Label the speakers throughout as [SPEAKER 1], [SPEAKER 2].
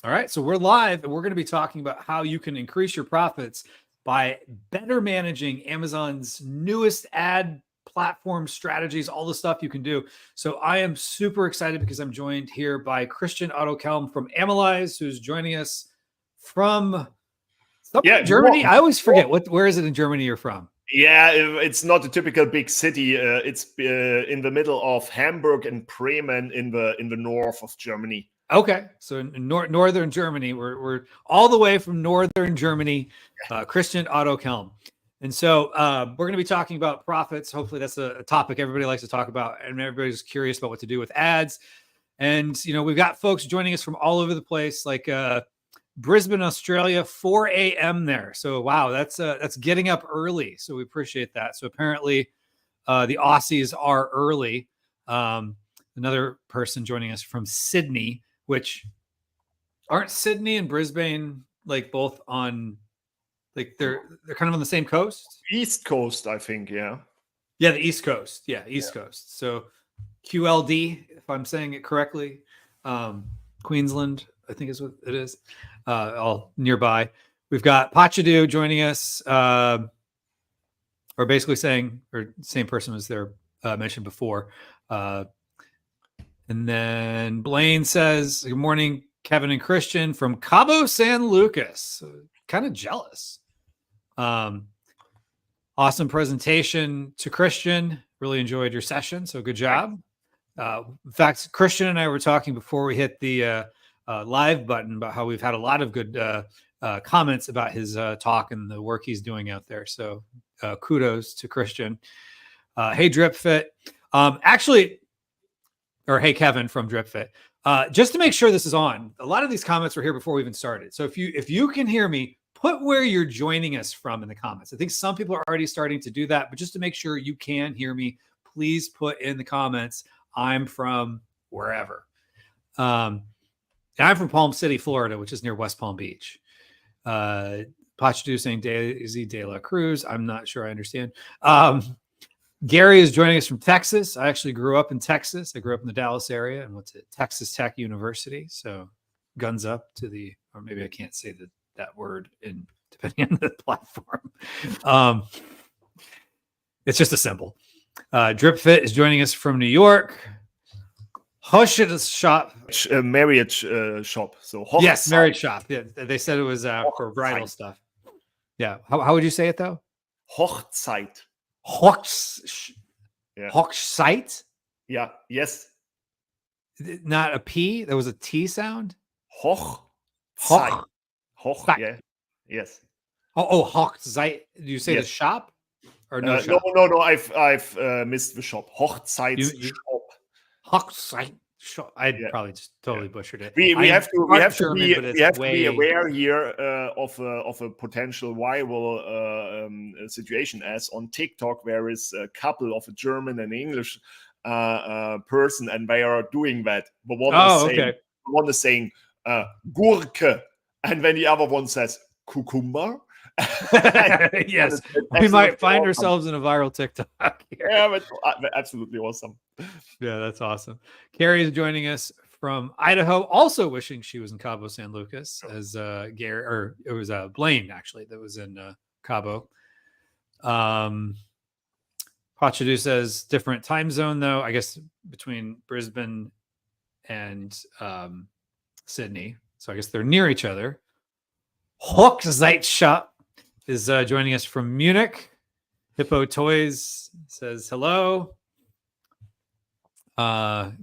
[SPEAKER 1] All right, so we're live, and we're going to be talking about how you can increase your profits by better managing Amazon's newest ad platform strategies, all the stuff you can do. So I am super excited because I'm joined here by Christian Otto Kelm from Amalize, who's joining us from Germany. I always forget where is it in Germany you're from?
[SPEAKER 2] Yeah, it's not a typical big city. It's in the middle of Hamburg and Bremen in the north of Germany.
[SPEAKER 1] Okay, so in northern Germany, we're all the way from northern Germany. Christian Otto Kelm, and so we're going to be talking about profits. Hopefully, that's a topic everybody likes to talk about, and everybody's curious about what to do with ads. And we've got folks joining us from all over the place, like Brisbane, Australia, 4 a.m. there. So wow, that's getting up early. So we appreciate that. So apparently, the Aussies are early. Another person joining us from Sydney, which aren't Sydney and Brisbane like both on, like they're kind of on the same coast?
[SPEAKER 2] East Coast, I think. Yeah,
[SPEAKER 1] the East Coast. Yeah, East Coast. So QLD, if I'm saying it correctly, Queensland, I think is what it is. All nearby. We've got Pachadu joining us, or basically saying, or same person was there mentioned before. And then Blaine says, good morning, Kevin and Christian from Cabo San Lucas. Kind of jealous. Awesome presentation to Christian. Really enjoyed your session. So good job. In fact, Christian and I were talking before we hit the live button about how we've had a lot of good comments about his talk and the work he's doing out there. So kudos to Christian. Hey, DripFit. Hey, Kevin from DripFit. Just to make sure this is on, a lot of these comments were here before we even started. So if you can hear me, put where you're joining us from in the comments. I think some people are already starting to do that, but just to make sure you can hear me, please put in the comments, I'm from wherever. I'm from Palm City, Florida, which is near West Palm Beach. Pachadu saying Daisy de la Cruz. I'm not sure I understand. Gary is joining us from Texas. I actually grew up in Texas. I grew up in the Dallas area and went to Texas Tech University. So guns up to or maybe I can't say that word depending on the platform. It's just a symbol. DripFit is joining us from New York. Hush at a shop.
[SPEAKER 2] Marriage shop. So
[SPEAKER 1] yes, marriage shop. Yeah, they said it was for bridal stuff. Yeah. How would you say it though?
[SPEAKER 2] Hochzeit.
[SPEAKER 1] Hochzeit?
[SPEAKER 2] Yeah. Yes.
[SPEAKER 1] Not a P. There was a T sound.
[SPEAKER 2] Hoch. Yeah. Yes.
[SPEAKER 1] Hochzeit. Do you say the shop or no? Shop?
[SPEAKER 2] No. I've missed the shop. Hochzeit shop.
[SPEAKER 1] Hochzeit shop. I probably just totally butchered it.
[SPEAKER 2] We have to be aware here of a potential viral situation, as on TikTok there is a couple of a German and English person, and they are doing that. But one is saying Gurke, and then the other one says cucumber.
[SPEAKER 1] Yes, we might find ourselves in a viral TikTok here.
[SPEAKER 2] Yeah, that's absolutely awesome.
[SPEAKER 1] Yeah, that's awesome. Carrie is joining us from Idaho, also wishing she was in Cabo San Lucas, as Gary, or it was Blaine actually that was in Cabo. Pachadu says different time zone though, I guess between Brisbane and Sydney, so I guess they're near each other. Hochzeit shop is joining us from Munich. Hippo Toys says hello.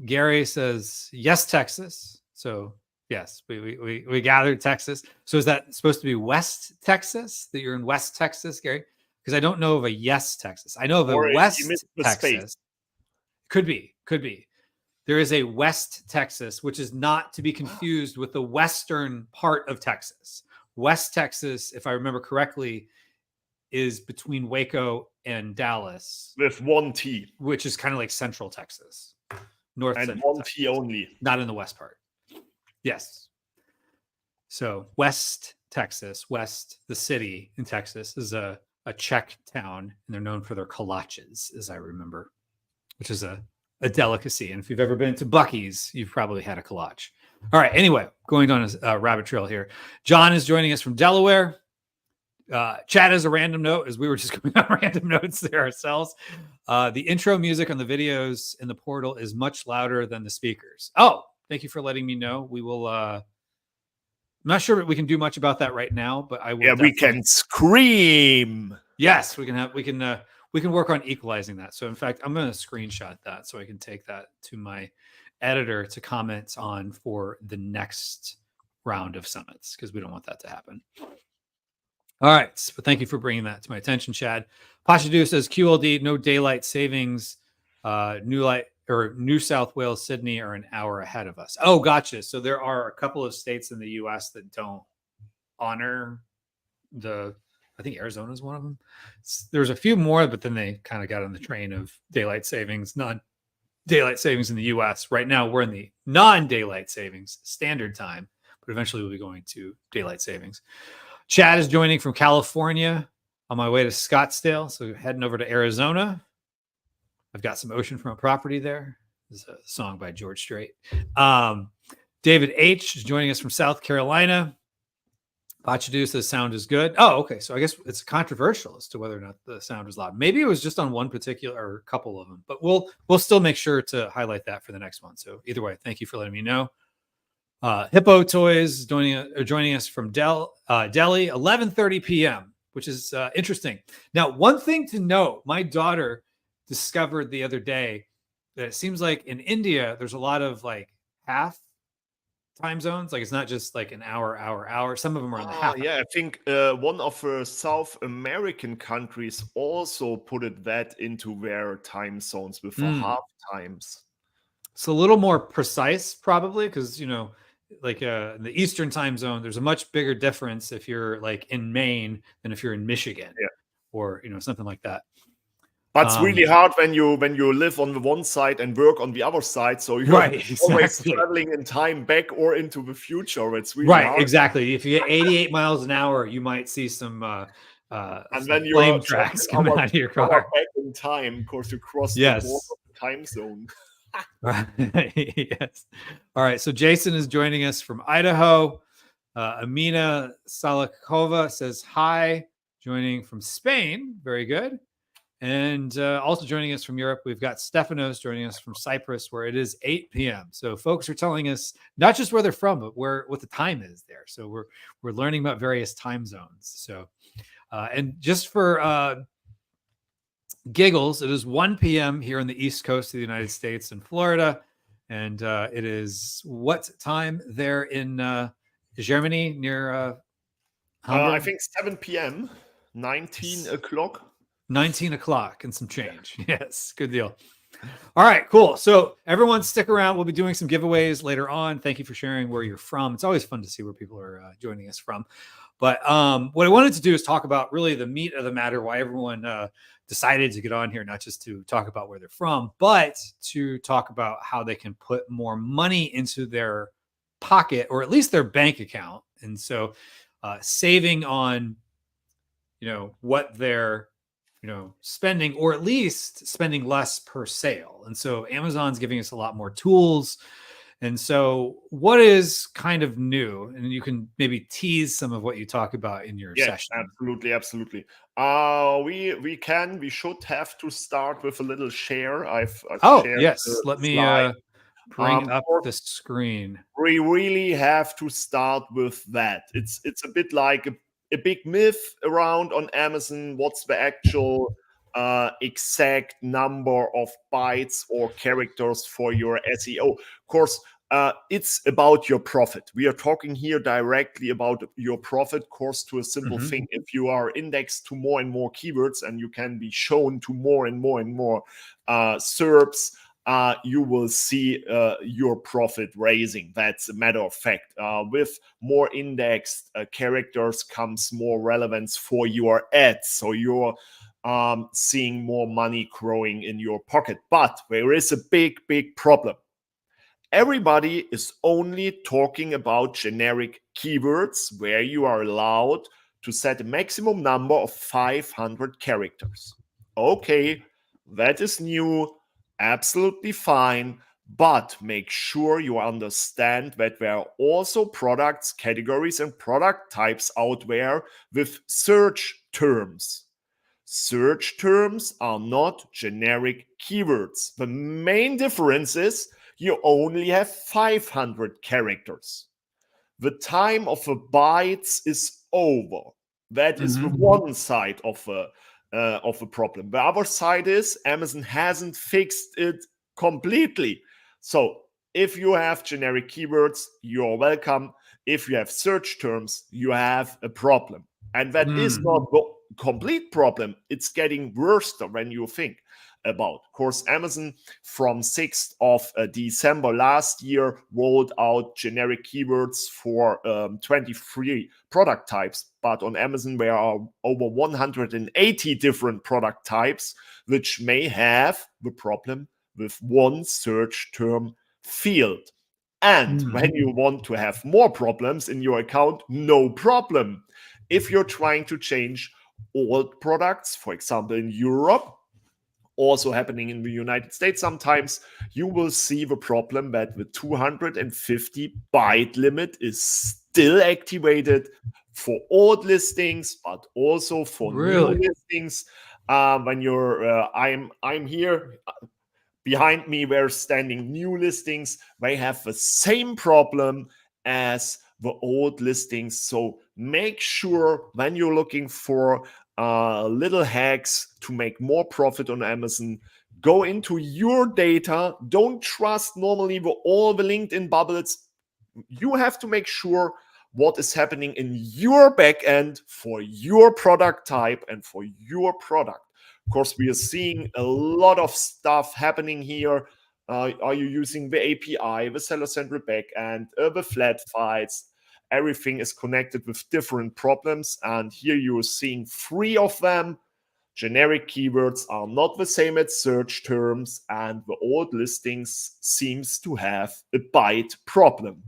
[SPEAKER 1] Gary says yes, Texas. So yes, we gathered Texas. So is that supposed to be West Texas? That you're in West Texas, Gary? Because I don't know of a yes, Texas. I know of a West Texas. Could be. There is a West Texas, which is not to be confused with the western part of Texas. West Texas, if I remember correctly, is between Waco and Dallas.
[SPEAKER 2] With one T.
[SPEAKER 1] Which is kind of like Central Texas. North
[SPEAKER 2] and
[SPEAKER 1] Central
[SPEAKER 2] one
[SPEAKER 1] Texas,
[SPEAKER 2] T only.
[SPEAKER 1] Not in the west part. Yes. So West Texas, the city in Texas, is a Czech town, and they're known for their kolaches, as I remember, which is a delicacy. And if you've ever been to Buc-ee's, you've probably had a kolache. All right. Anyway, going on a rabbit trail here. John is joining us from Delaware. Chat as a random note, as we were just going on random notes there ourselves. The intro music on the videos in the portal is much louder than the speakers. Oh, thank you for letting me know. We will. I'm not sure we can do much about that right now, but I will.
[SPEAKER 2] Yeah, we can scream.
[SPEAKER 1] Yes, we can work on equalizing that. So in fact, I'm going to screenshot that so I can take that to my editor to comment on for the next round of summits, because we don't want that to happen. All right. So thank you for bringing that to my attention, Chad. Pashadu says QLD, no daylight savings. New South Wales, Sydney are an hour ahead of us. Oh, gotcha. So there are a couple of states in the US that don't honor I think Arizona is one of them. There's a few more, but then they kind of got on the train of daylight savings, non-daylight savings in the US. Right now, we're in the non-daylight savings standard time, but eventually we'll be going to daylight savings. Chad is joining from California on my way to Scottsdale. So heading over to Arizona. I've got some oceanfront property there. This is a song by George Strait. David H is joining us from South Carolina. Pachadu says sound is good. Oh, okay. So I guess it's controversial as to whether or not the sound is loud. Maybe it was just on one particular or a couple of them, but we'll still make sure to highlight that for the next one. So either way, thank you for letting me know. Hippo Toys joining us from Delhi, 11:30 p.m., which is interesting. Now, one thing to note, my daughter discovered the other day that it seems like in India, there's a lot of like half time zones. Like it's not just like an hour. Some of them are in the half.
[SPEAKER 2] Yeah, I think one of the South American countries also put that into their time zones with half times.
[SPEAKER 1] It's a little more precise, probably, because like in the Eastern time zone, there's a much bigger difference if you're like in Maine than if you're in Michigan, or something like that.
[SPEAKER 2] But it's really hard when you live on the one side and work on the other side. So you're always traveling in time back or into the future. It's really hard.
[SPEAKER 1] Exactly. If you get 88 miles an hour, you might see some
[SPEAKER 2] and then
[SPEAKER 1] flame tracks coming out of your car.
[SPEAKER 2] Back in time, because you cross the border of the time zone.
[SPEAKER 1] Yes. All right. So Jason is joining us from Idaho. Amina Salakova says hi, joining from Spain. Very good. And also joining us from Europe, we've got Stefanos joining us from Cyprus, where it is 8 p.m. So folks are telling us not just where they're from, but what the time is there. So we're learning about various time zones. So and just for giggles, it is 1 p.m. here on the East Coast of the United States in Florida, and it is what time there in Germany near Hamburg?
[SPEAKER 2] I think 7 p.m. 19 o'clock.
[SPEAKER 1] 19 o'clock and some change. Yes, good deal. All right, cool. So everyone stick around. We'll be doing some giveaways later on. Thank you for sharing where you're from. It's always fun to see where people are joining us from. But what I wanted to do is talk about really the meat of the matter, why everyone decided to get on here, not just to talk about where they're from, but to talk about how they can put more money into their pocket, or at least their bank account. And so saving on, what they're spending, or at least spending less per sale. And so Amazon's giving us a lot more tools. And so what is kind of new? And you can maybe tease some of what you talk about in your session.
[SPEAKER 2] Absolutely. We should have to start with a little share. I've shared
[SPEAKER 1] yes. Let me bring up the screen.
[SPEAKER 2] We really have to start with that. It's a bit like a big myth around on Amazon. What's the actual exact number of bytes or characters for your SEO? Of course, it's about your profit. We are talking here directly about your profit, course, to a simple thing. If you are indexed to more and more keywords and you can be shown to more and more SERPs, you will see your profit raising. That's a matter of fact. With more indexed characters comes more relevance for your ads. So you're seeing more money growing in your pocket. But there is a big problem. Everybody is only talking about generic keywords where you are allowed to set a maximum number of 500 characters. Okay, that is new. Absolutely fine. But make sure you understand that there are also products, categories, and product types out there with search terms. Search terms are not generic keywords. The main difference is you only have 500 characters. The time of the bytes is over. That is the one side of a problem. The other side is Amazon hasn't fixed it completely. So if you have generic keywords, you're welcome. If you have search terms, you have a problem. And that is not the complete problem. It's getting worse when you think about. Of course, Amazon from 6th of December last year rolled out generic keywords for 23 product types. But on Amazon, there are over 180 different product types, which may have the problem with one search term field. And when you want to have more problems in your account, no problem. If you're trying to change old products, for example, in Europe, also happening in the United States sometimes, you will see the problem that the 250 byte limit is still activated for old listings, but also for new listings. When you're, I'm here. Behind me, we're standing new listings. They have the same problem as the old listings. So make sure when you're looking for little hacks to make more profit on Amazon, go into your data. Don't trust normally all the LinkedIn bubbles. You have to make sure what is happening in your backend for your product type and for your product. Of course, we are seeing a lot of stuff happening here. Are you using the API, the Seller Central backend, the flat files? Everything is connected with different problems. And here you are seeing 3 of them. Generic keywords are not the same as search terms, and the old listings seems to have a byte problem.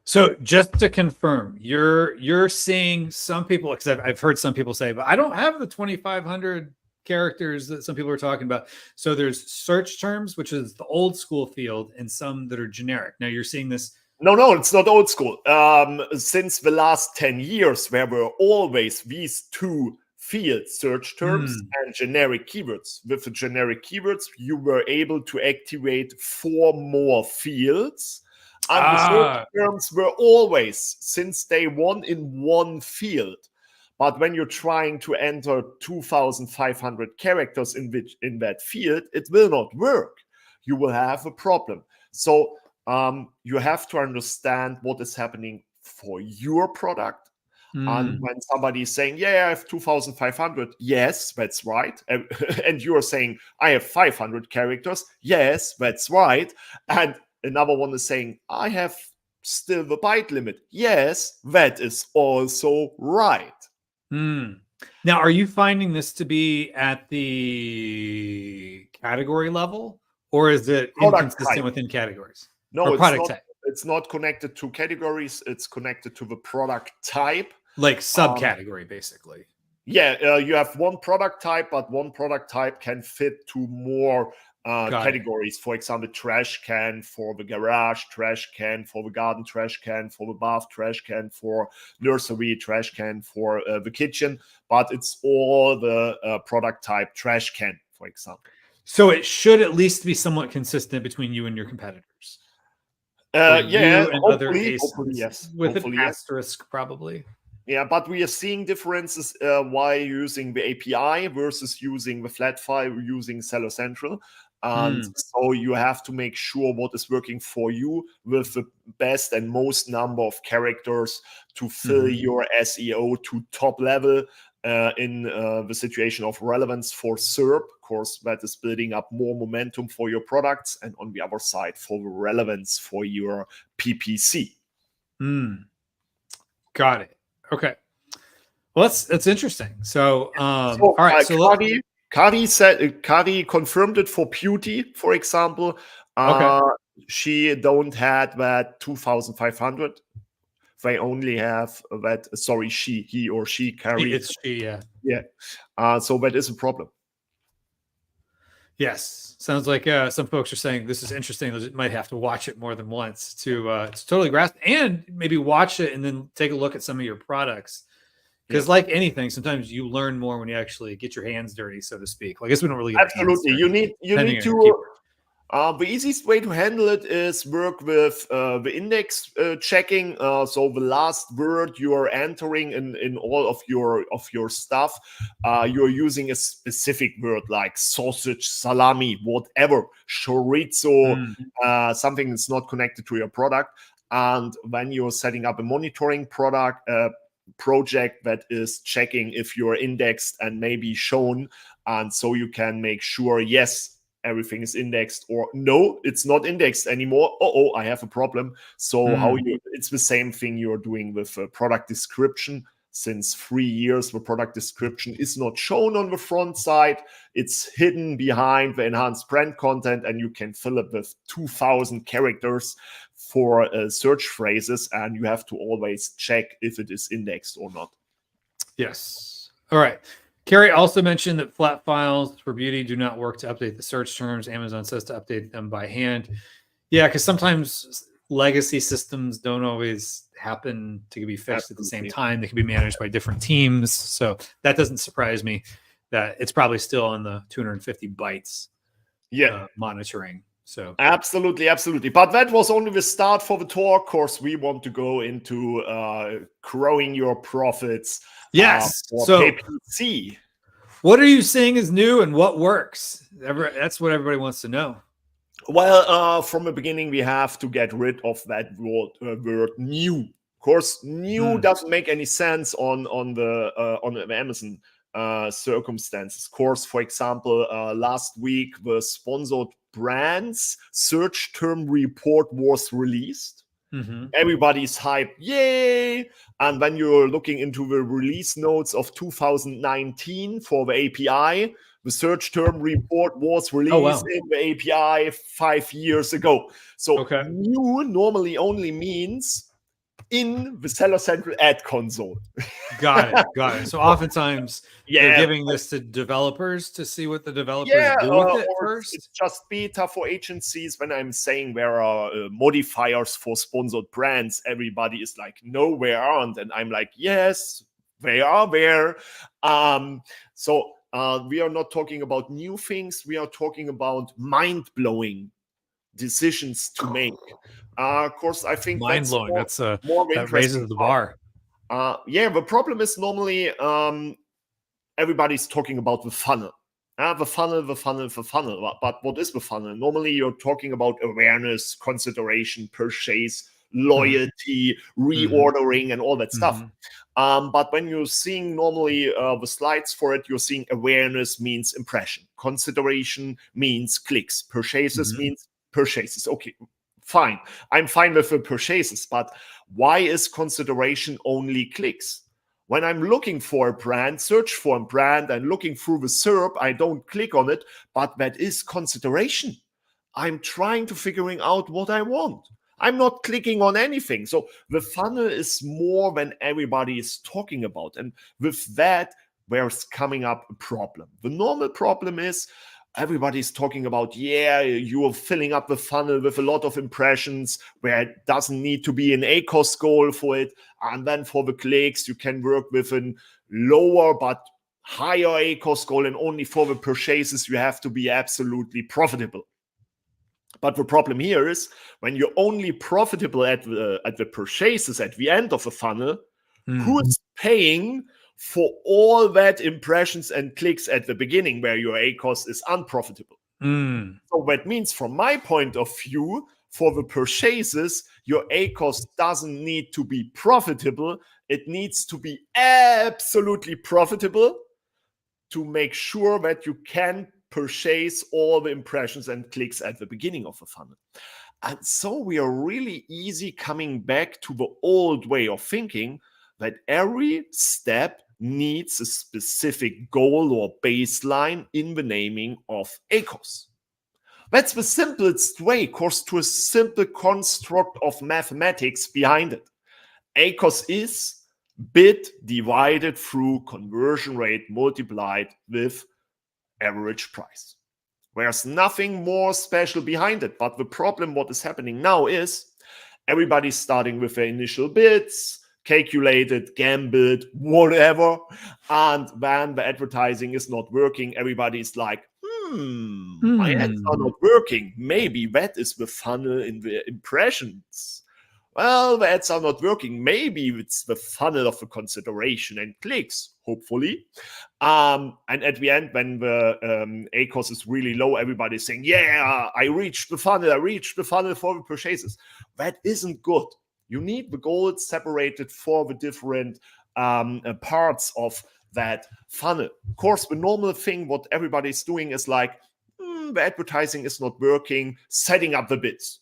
[SPEAKER 1] So just to confirm, you're seeing some people, because I've heard some people say, but I don't have the 2,500 characters that some people are talking about. So there's search terms, which is the old school field, and some that are generic. Now you're seeing this.
[SPEAKER 2] No, it's not old school. Since the last 10 years, there were always these 2 fields, search terms and generic keywords. With the generic keywords, you were able to activate 4 more fields. And the search terms were always, since day one, in one field. But when you're trying to enter 2,500 characters in that field, it will not work. You will have a problem. So you have to understand what is happening for your product. And when somebody is saying, yeah, I have 2,500, yes, that's right. And you're saying, I have 500 characters, yes, that's right. And another one is saying, I have still the byte limit, yes, that is also right.
[SPEAKER 1] Now, are you finding this to be at the category level, or is it inconsistent within categories?
[SPEAKER 2] No, it's not connected to categories. It's connected to the product type.
[SPEAKER 1] Like subcategory, basically.
[SPEAKER 2] Yeah, you have one product type, but one product type can fit to more categories. For example, trash can for the garage, trash can for the garden, trash can for the bath, trash can for nursery, trash can for the kitchen. But it's all the product type trash can, for example.
[SPEAKER 1] So it should at least be somewhat consistent between you and your competitors.
[SPEAKER 2] Yeah,
[SPEAKER 1] and
[SPEAKER 2] hopefully, yes.
[SPEAKER 1] With an asterisk, probably.
[SPEAKER 2] Yeah, but we are seeing differences while using the API versus using the flat file, using Seller Central. And so you have to make sure what is working for you with the best and most number of characters to fill your SEO to top level in the situation of relevance for SERP. Of course, that is building up more momentum for your products, and on the other side, for the relevance for your PPC.
[SPEAKER 1] Got it. Okay. Well, that's interesting. So, all right. So
[SPEAKER 2] Kari confirmed it for beauty, for example. She don't have that 2,500. They only have that. Sorry, he or she, Kari.
[SPEAKER 1] It's she, yeah.
[SPEAKER 2] Yeah. So that is a problem.
[SPEAKER 1] Yes. Sounds like some folks are saying this is interesting. They might have to watch it more than once to totally grasp, and maybe watch it and then take a look at some of your products. Because like anything, sometimes you learn more when you actually get your hands dirty, so to speak. Well, I guess we don't really get
[SPEAKER 2] absolutely. You need to. The easiest way to handle it is work with the index checking. So the last word you are entering in all of your stuff, you're using a specific word like sausage, salami, whatever, chorizo, something that's not connected to your product. And when you're setting up a monitoring project that is checking if you're indexed and maybe shown, and so you can make sure, yes, everything is indexed, or no, it's not indexed anymore. I have a problem. So it's the same thing you're doing with product description. Since 3 years, the product description is not shown on the front side. It's hidden behind the enhanced brand content, and you can fill it with 2,000 characters for search phrases, and you have to always check if it is indexed or not.
[SPEAKER 1] Yes. All right. Carrie also mentioned that flat files for beauty do not work to update the search terms. Amazon says to update them by hand. Yeah, because sometimes legacy systems don't always happen to be fixed at the same time. They can be managed by different teams. So that doesn't surprise me that it's probably still on the 250 bytes monitoring. So
[SPEAKER 2] absolutely. But that was only the start for the talk. Of course, we want to go into growing your profits.
[SPEAKER 1] Yes.
[SPEAKER 2] So PPC.
[SPEAKER 1] What are you saying is new and what works? That's what everybody wants to know.
[SPEAKER 2] Well, from the beginning, we have to get rid of that word new. Of course, new doesn't make any sense on the Amazon circumstances. Of course, for example, last week the sponsored brands search term report was released. Everybody's hyped, yay! And when you're looking into the release notes of 2019 for the API, the search term report was released in the API 5 years ago. So new normally only means in the Seller Central Ad Console.
[SPEAKER 1] Got it. So oftentimes they're giving this to developers to see what the developers do with it first.
[SPEAKER 2] It's just beta for agencies. When I'm saying there are modifiers for sponsored brands, everybody is like, no, there aren't. And I'm like, yes, they are there. So we are not talking about new things. We are talking about mind-blowing decisions to make. Of course, I think
[SPEAKER 1] mind-blowing. That's more that raises the bar.
[SPEAKER 2] The problem is normally everybody's talking about the funnel. The funnel. But what is the funnel? Normally, you're talking about awareness, consideration, purchase, loyalty, reordering, and all that stuff. But when you're seeing normally the slides for it, you're seeing awareness means impression, consideration means clicks, purchases means purchases. Okay, fine. I'm fine with the purchases, but why is consideration only clicks? When I'm looking for a brand, search for a brand, and looking through the SERP, I don't click on it, but that is consideration. I'm trying to figuring out what I want. I'm not clicking on anything. So the funnel is more than everybody is talking about. And with that, there's coming up a problem. The normal problem is everybody's talking about, you're filling up the funnel with a lot of impressions where it doesn't need to be an ACOS goal for it. And then for the clicks, you can work with a lower but higher ACOS goal. And only for the purchases, you have to be absolutely profitable. But the problem here is when you're only profitable at the purchases at the end of the funnel, who is paying for all that impressions and clicks at the beginning where your ACOS is unprofitable? So that means from my point of view, for the purchases, your ACOS doesn't need to be profitable. It needs to be absolutely profitable to make sure that you can purchase all the impressions and clicks at the beginning of the funnel. And so we are really easy coming back to the old way of thinking that every step needs a specific goal or baseline in the naming of ACOS. That's the simplest way, of course, to a simple construct of mathematics behind it. ACOS is bid divided through conversion rate multiplied with average price. There's nothing more special behind it. But the problem, what is happening now is everybody's starting with their initial bids, calculated, gambled, whatever. And when the advertising is not working, everybody's like, my ads are not working. Maybe that is the funnel in the impressions. Well, the ads are not working. Maybe it's the funnel of the consideration and clicks, hopefully. And at the end, when the ACOS is really low, everybody's saying, yeah, I reached the funnel for the purchases. That isn't good. You need the goals separated for the different parts of that funnel. Of course, the normal thing, what everybody's doing is like, the advertising is not working, setting up the bids.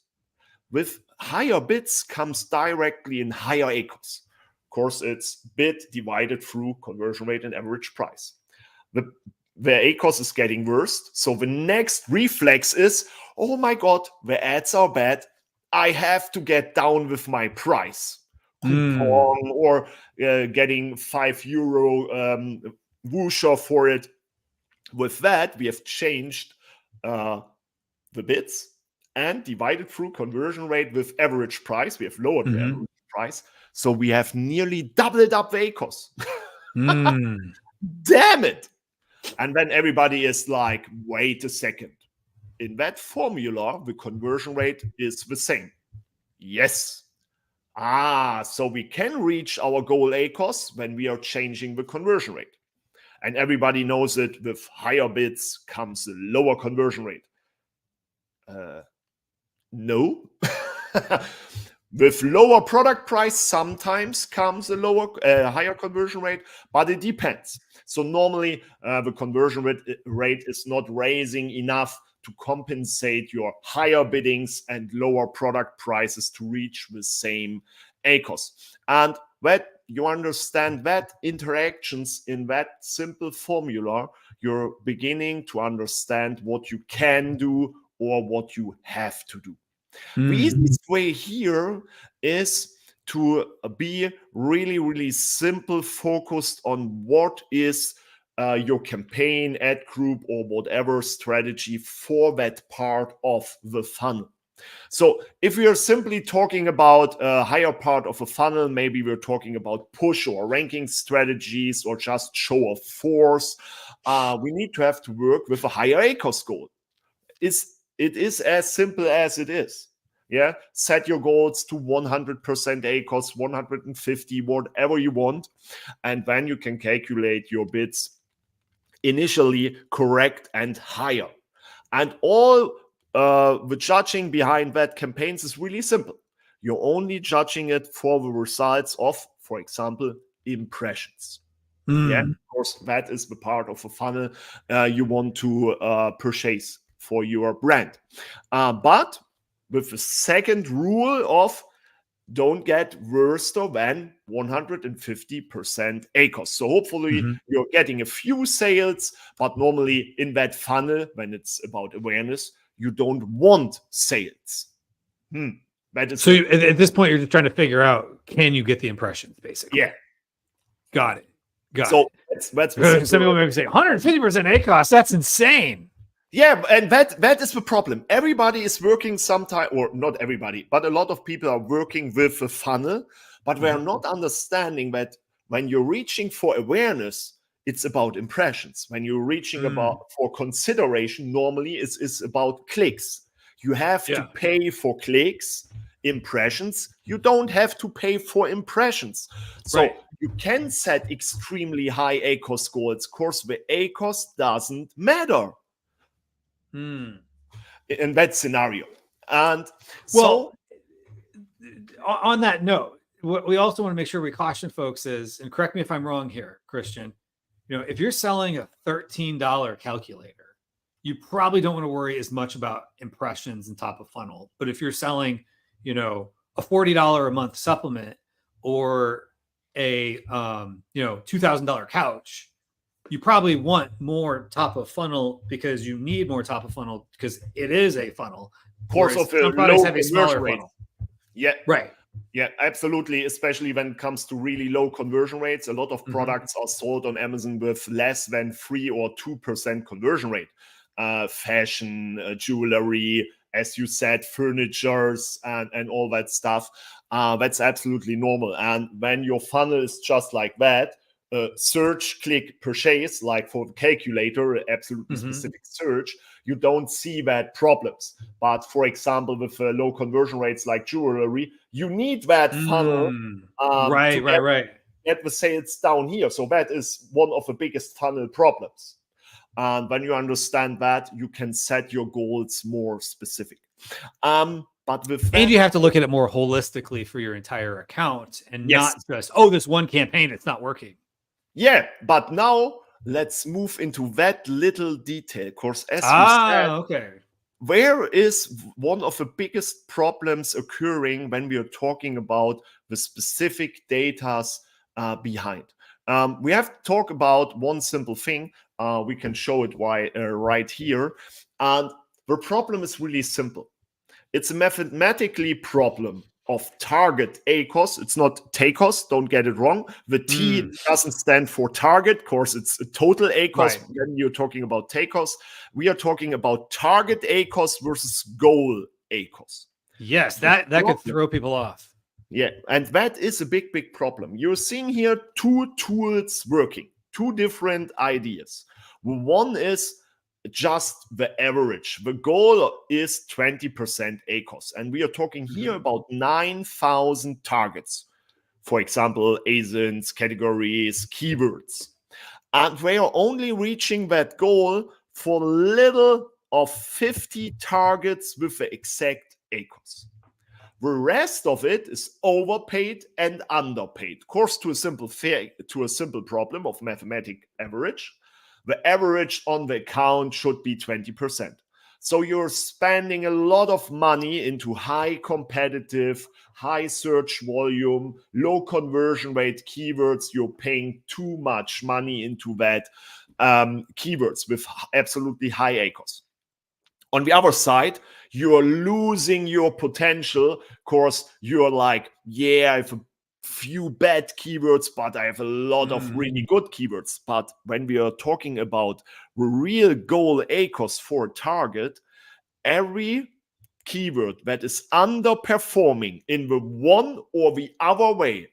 [SPEAKER 2] With higher bids comes directly in higher ACOS. Of course, it's bid divided through conversion rate and average price. The ACOS is getting worse. So the next reflex is, oh my God, the ads are bad. I have to get down with my price. Coupon or getting €5 voucher for it. With that, we have changed the bids and divided through conversion rate with average price. We have lowered the average price. So we have nearly doubled up the ACOS. Damn it. And then everybody is like, wait a second. In that formula, the conversion rate is the same. Yes. So we can reach our goal ACOS when we are changing the conversion rate. And everybody knows it, with higher bids comes a lower conversion rate. No. With lower product price, sometimes comes a higher conversion rate, but it depends. So normally the conversion rate is not raising enough to compensate your higher biddings and lower product prices to reach the same ACOS. And that you understand that interactions in that simple formula, you're beginning to understand what you can do or what you have to do. The easiest way here is to be really, really simple, focused on what is your campaign, ad group, or whatever strategy for that part of the funnel. So if we are simply talking about a higher part of a funnel, maybe we're talking about push or ranking strategies or just show of force, we need to have to work with a higher ACOS goal. It is as simple as it is. Yeah, set your goals to 100% ACOS, 150, whatever you want, and then you can calculate your bids initially correct and higher. And all the judging behind that campaigns is really simple. You're only judging it for the results of, for example, impressions. Yeah, of course, that is the part of a funnel you want to purchase for your brand. But with the second rule of don't get worse than 150% ACOS. So hopefully you're getting a few sales, but normally in that funnel, when it's about awareness, you don't want sales. That is
[SPEAKER 1] so at this point, you're just trying to figure out, can you get the impressions, basically?
[SPEAKER 2] Yeah.
[SPEAKER 1] Got it.
[SPEAKER 2] So that's
[SPEAKER 1] some people maybe say 150% ACOS. That's insane.
[SPEAKER 2] Yeah, and that is the problem. Everybody is working sometime, or not everybody, but a lot of people are working with a funnel, but they are not understanding that when you're reaching for awareness, it's about impressions. When you're reaching for consideration, normally it's about clicks. You have to pay for clicks. Impressions, you don't have to pay for impressions. So you can set extremely high ACOS goals. Of course, the ACOS doesn't matter in that scenario. And so
[SPEAKER 1] on that note, what we also want to make sure we caution folks is, and correct me if I'm wrong here, Christian, if you're selling a $13 calculator, you probably don't want to worry as much about impressions and top of funnel. But if you're selling, a $40 a month supplement or a $2,000 couch, you probably want more top of funnel because you need more top of funnel because it is a funnel.
[SPEAKER 2] Of course, of
[SPEAKER 1] some products have a smaller
[SPEAKER 2] rate.
[SPEAKER 1] funnel.
[SPEAKER 2] Yeah.
[SPEAKER 1] Right.
[SPEAKER 2] Yeah, absolutely. Especially when it comes to really low conversion rates. A lot of products are sold on Amazon with less than 3 or 2% conversion rate. fashion, jewelry, as you said, furnitures and all that stuff. That's absolutely normal. And when your funnel is just like that, search, click, purchase, like for the calculator, absolutely specific search, you don't see that problems. But for example, with low conversion rates like jewelry, you need that funnel
[SPEAKER 1] to
[SPEAKER 2] get the sales down here. So that is one of the biggest funnel problems. And when you understand that, you can set your goals more specific. But with that,
[SPEAKER 1] and you have to look at it more holistically for your entire account and not just, oh, this one campaign, it's not working.
[SPEAKER 2] Yeah, but now let's move into that little detail. Of course, as you said, where is one of the biggest problems occurring when we are talking about the specific data behind? We have to talk about one simple thing. We can show it right here. And the problem is really simple. It's a mathematically problem of target ACOS. It's not TACOS, don't get it wrong. The T doesn't stand for target. Of course, it's a total ACOS. When you're talking about TACOS, we are talking about target ACOS versus goal ACOS.
[SPEAKER 1] Yes, that could throw people off.
[SPEAKER 2] Yeah, and that is a big, big problem. You're seeing here two tools working, two different ideas. One is just the average. The goal is 20% ACOS. And we are talking here about 9,000 targets. For example, ASINs, categories, keywords. And we are only reaching that goal for little of 50 targets with the exact ACOS. The rest of it is overpaid and underpaid. Of course, to a simple problem of mathematical average. The average on the account should be 20%. So you're spending a lot of money into high competitive, high search volume, low conversion rate keywords. You're paying too much money into that keywords with absolutely high ACOS. On the other side, you're losing your potential. Of course, you're like, yeah, I have a few bad keywords, but I have a lot of really good keywords. But when we are talking about real goal ACOS for a target, every keyword that is underperforming in the one or the other way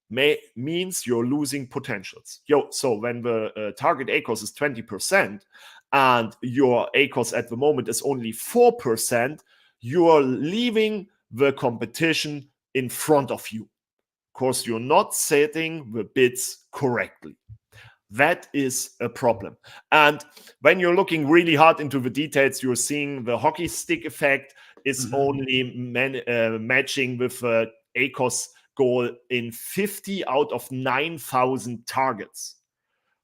[SPEAKER 2] means you're losing potentials. So when the target ACOS is 20% and your ACOS at the moment is only 4%, you're leaving the competition in front of you. Of course, you're not setting the bids correctly. That is a problem. And when you're looking really hard into the details, you're seeing the hockey stick effect is only matching with ACOS goal in 50 out of 9,000 targets.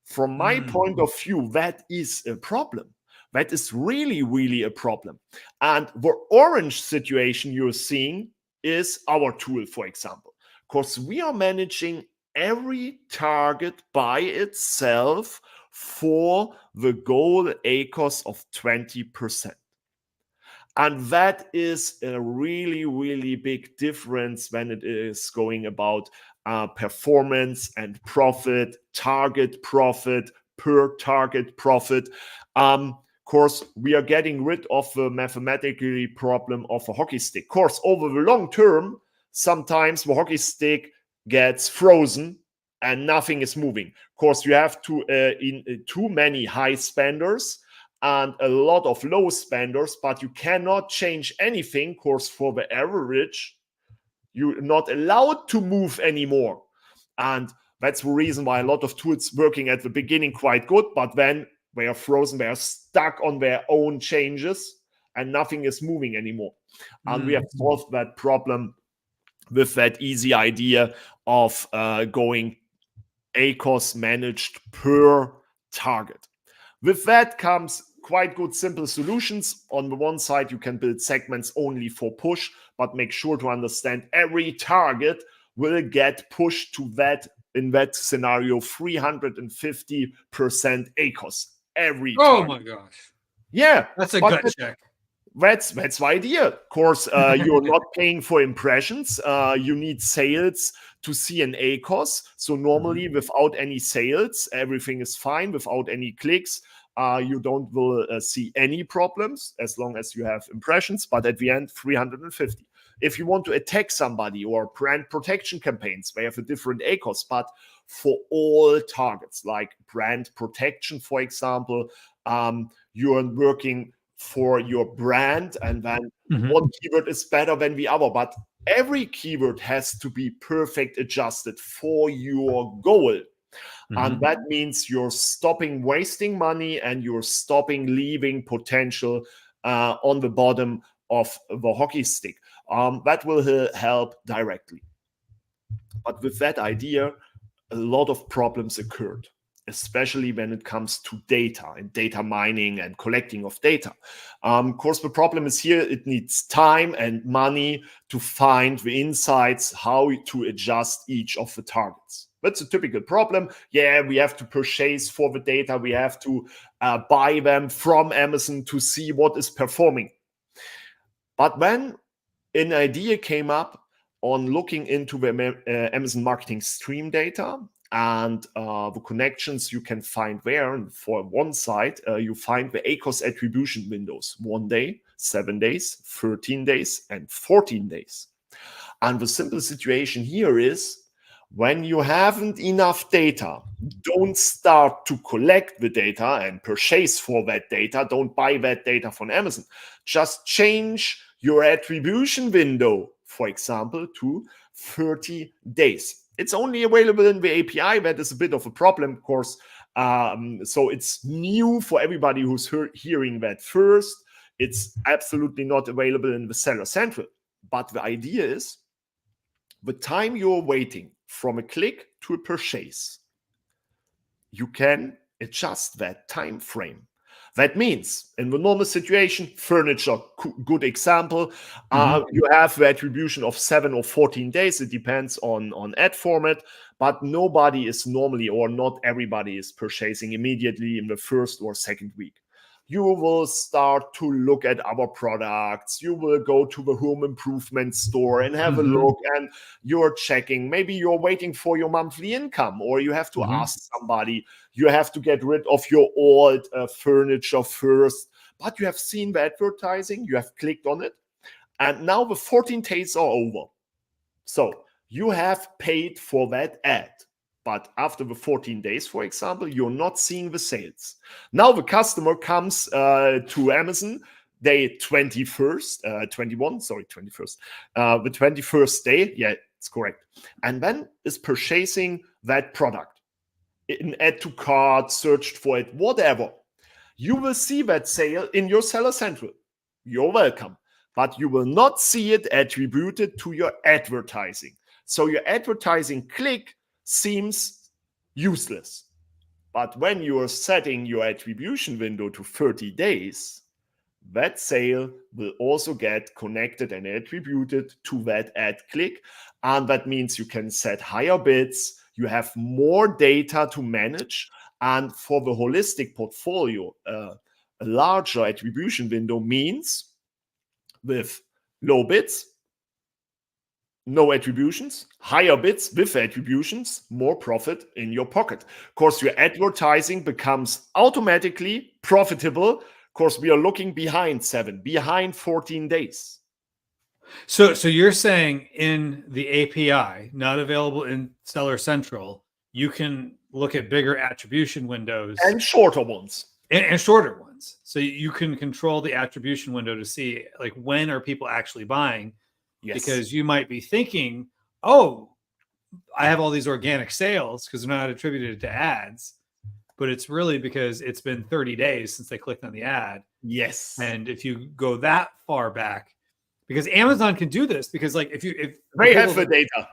[SPEAKER 2] From my point of view, that is a problem. That is really, really a problem. And the orange situation you're seeing is our tool, for example. Because we are managing every target by itself for the goal ACOS of 20%. And that is a really, really big difference when it is going about performance and profit, target profit, per target profit. Of course, we are getting rid of the mathematically problem of a hockey stick. Of course, over the long term, sometimes the hockey stick gets frozen and nothing is moving. Of course, you have too many high spenders and a lot of low spenders, but you cannot change anything. Of course, for the average, you're not allowed to move anymore. And that's the reason why a lot of tools working at the beginning quite good, but then they are frozen, they are stuck on their own changes and nothing is moving anymore. And we have solved that problem with that easy idea of going ACOS managed per target. With that comes quite good simple solutions. On the one side, you can build segments only for push, but make sure to understand every target will get pushed to that, in that scenario, 350% ACOS. Every target.
[SPEAKER 1] Oh my gosh.
[SPEAKER 2] Yeah.
[SPEAKER 1] That's a gut check.
[SPEAKER 2] That's the idea. Of course, you're not paying for impressions. You need sales to see an ACOS. So normally without any sales, everything is fine. Without any clicks, you don't will see any problems as long as you have impressions, but at the end 350. If you want to attack somebody or brand protection campaigns, they have a different ACOS, but for all targets like brand protection, for example, you're working for your brand, and then one keyword is better than the other, but every keyword has to be perfect adjusted for your goal. And that means you're stopping wasting money and you're stopping leaving potential on the bottom of the hockey stick. That will help directly. But with that idea, a lot of problems occurred, especially when it comes to data and data mining and collecting of data. Of course, the problem is here, it needs time and money to find the insights, how to adjust each of the targets. That's a typical problem. Yeah, we have to purchase for the data. We have to buy them from Amazon to see what is performing. But when an idea came up on looking into the Amazon marketing stream data and the connections you can find there, and for one side, you find the ACOS attribution windows: 1 day, 7 days, 13 days, and 14 days. And the simple situation here is, when you haven't enough data, don't start to collect the data and purchase for that data. Don't buy that data from Amazon. Just change your attribution window, for example, to 30 days. It's only available in the API. That is a bit of a problem, of course. So it's new for everybody who's hearing that first. It's absolutely not available in the Seller Central. But the idea is, the time you're waiting from a click to a purchase, you can adjust that time frame. That means, in the normal situation, furniture, good example, you have the attribution of 7 or 14 days. It depends on ad format, but nobody is normally, or not everybody is purchasing immediately in the first or second week. You will start to look at our products. You will go to the home improvement store and have a look, and you're checking. Maybe you're waiting for your monthly income, or you have to ask somebody. You have to get rid of your old furniture first. But you have seen the advertising. You have clicked on it. And now the 14 days are over. So you have paid for that ad. But after the 14 days, for example, you're not seeing the sales. Now the customer comes to Amazon day 21st, the 21st day. Yeah, it's correct. And then is purchasing that product. In add to cart, searched for it, whatever. You will see that sale in your Seller Central. You're welcome. But you will not see it attributed to your advertising. So your advertising click seems useless. But when you are setting your attribution window to 30 days, that sale will also get connected and attributed to that ad click. And that means you can set higher bids, you have more data to manage. And for the holistic portfolio, a larger attribution window means with low bids, no attributions, higher bids with attributions, more profit in your pocket. Of course, your advertising becomes automatically profitable. Of course, we are looking behind 14 days.
[SPEAKER 1] So you're saying in the API, not available in Seller Central, you can look at bigger attribution windows
[SPEAKER 2] and shorter ones.
[SPEAKER 1] And shorter ones. So you can control the attribution window to see, like, when are people actually buying. Yes. Because you might be thinking, oh, I have all these organic sales because they're not attributed to ads, but it's really because it's been 30 days since they clicked on the ad.
[SPEAKER 2] Yes.
[SPEAKER 1] And if you go that far back, because Amazon can do this, because like if
[SPEAKER 2] they have the data,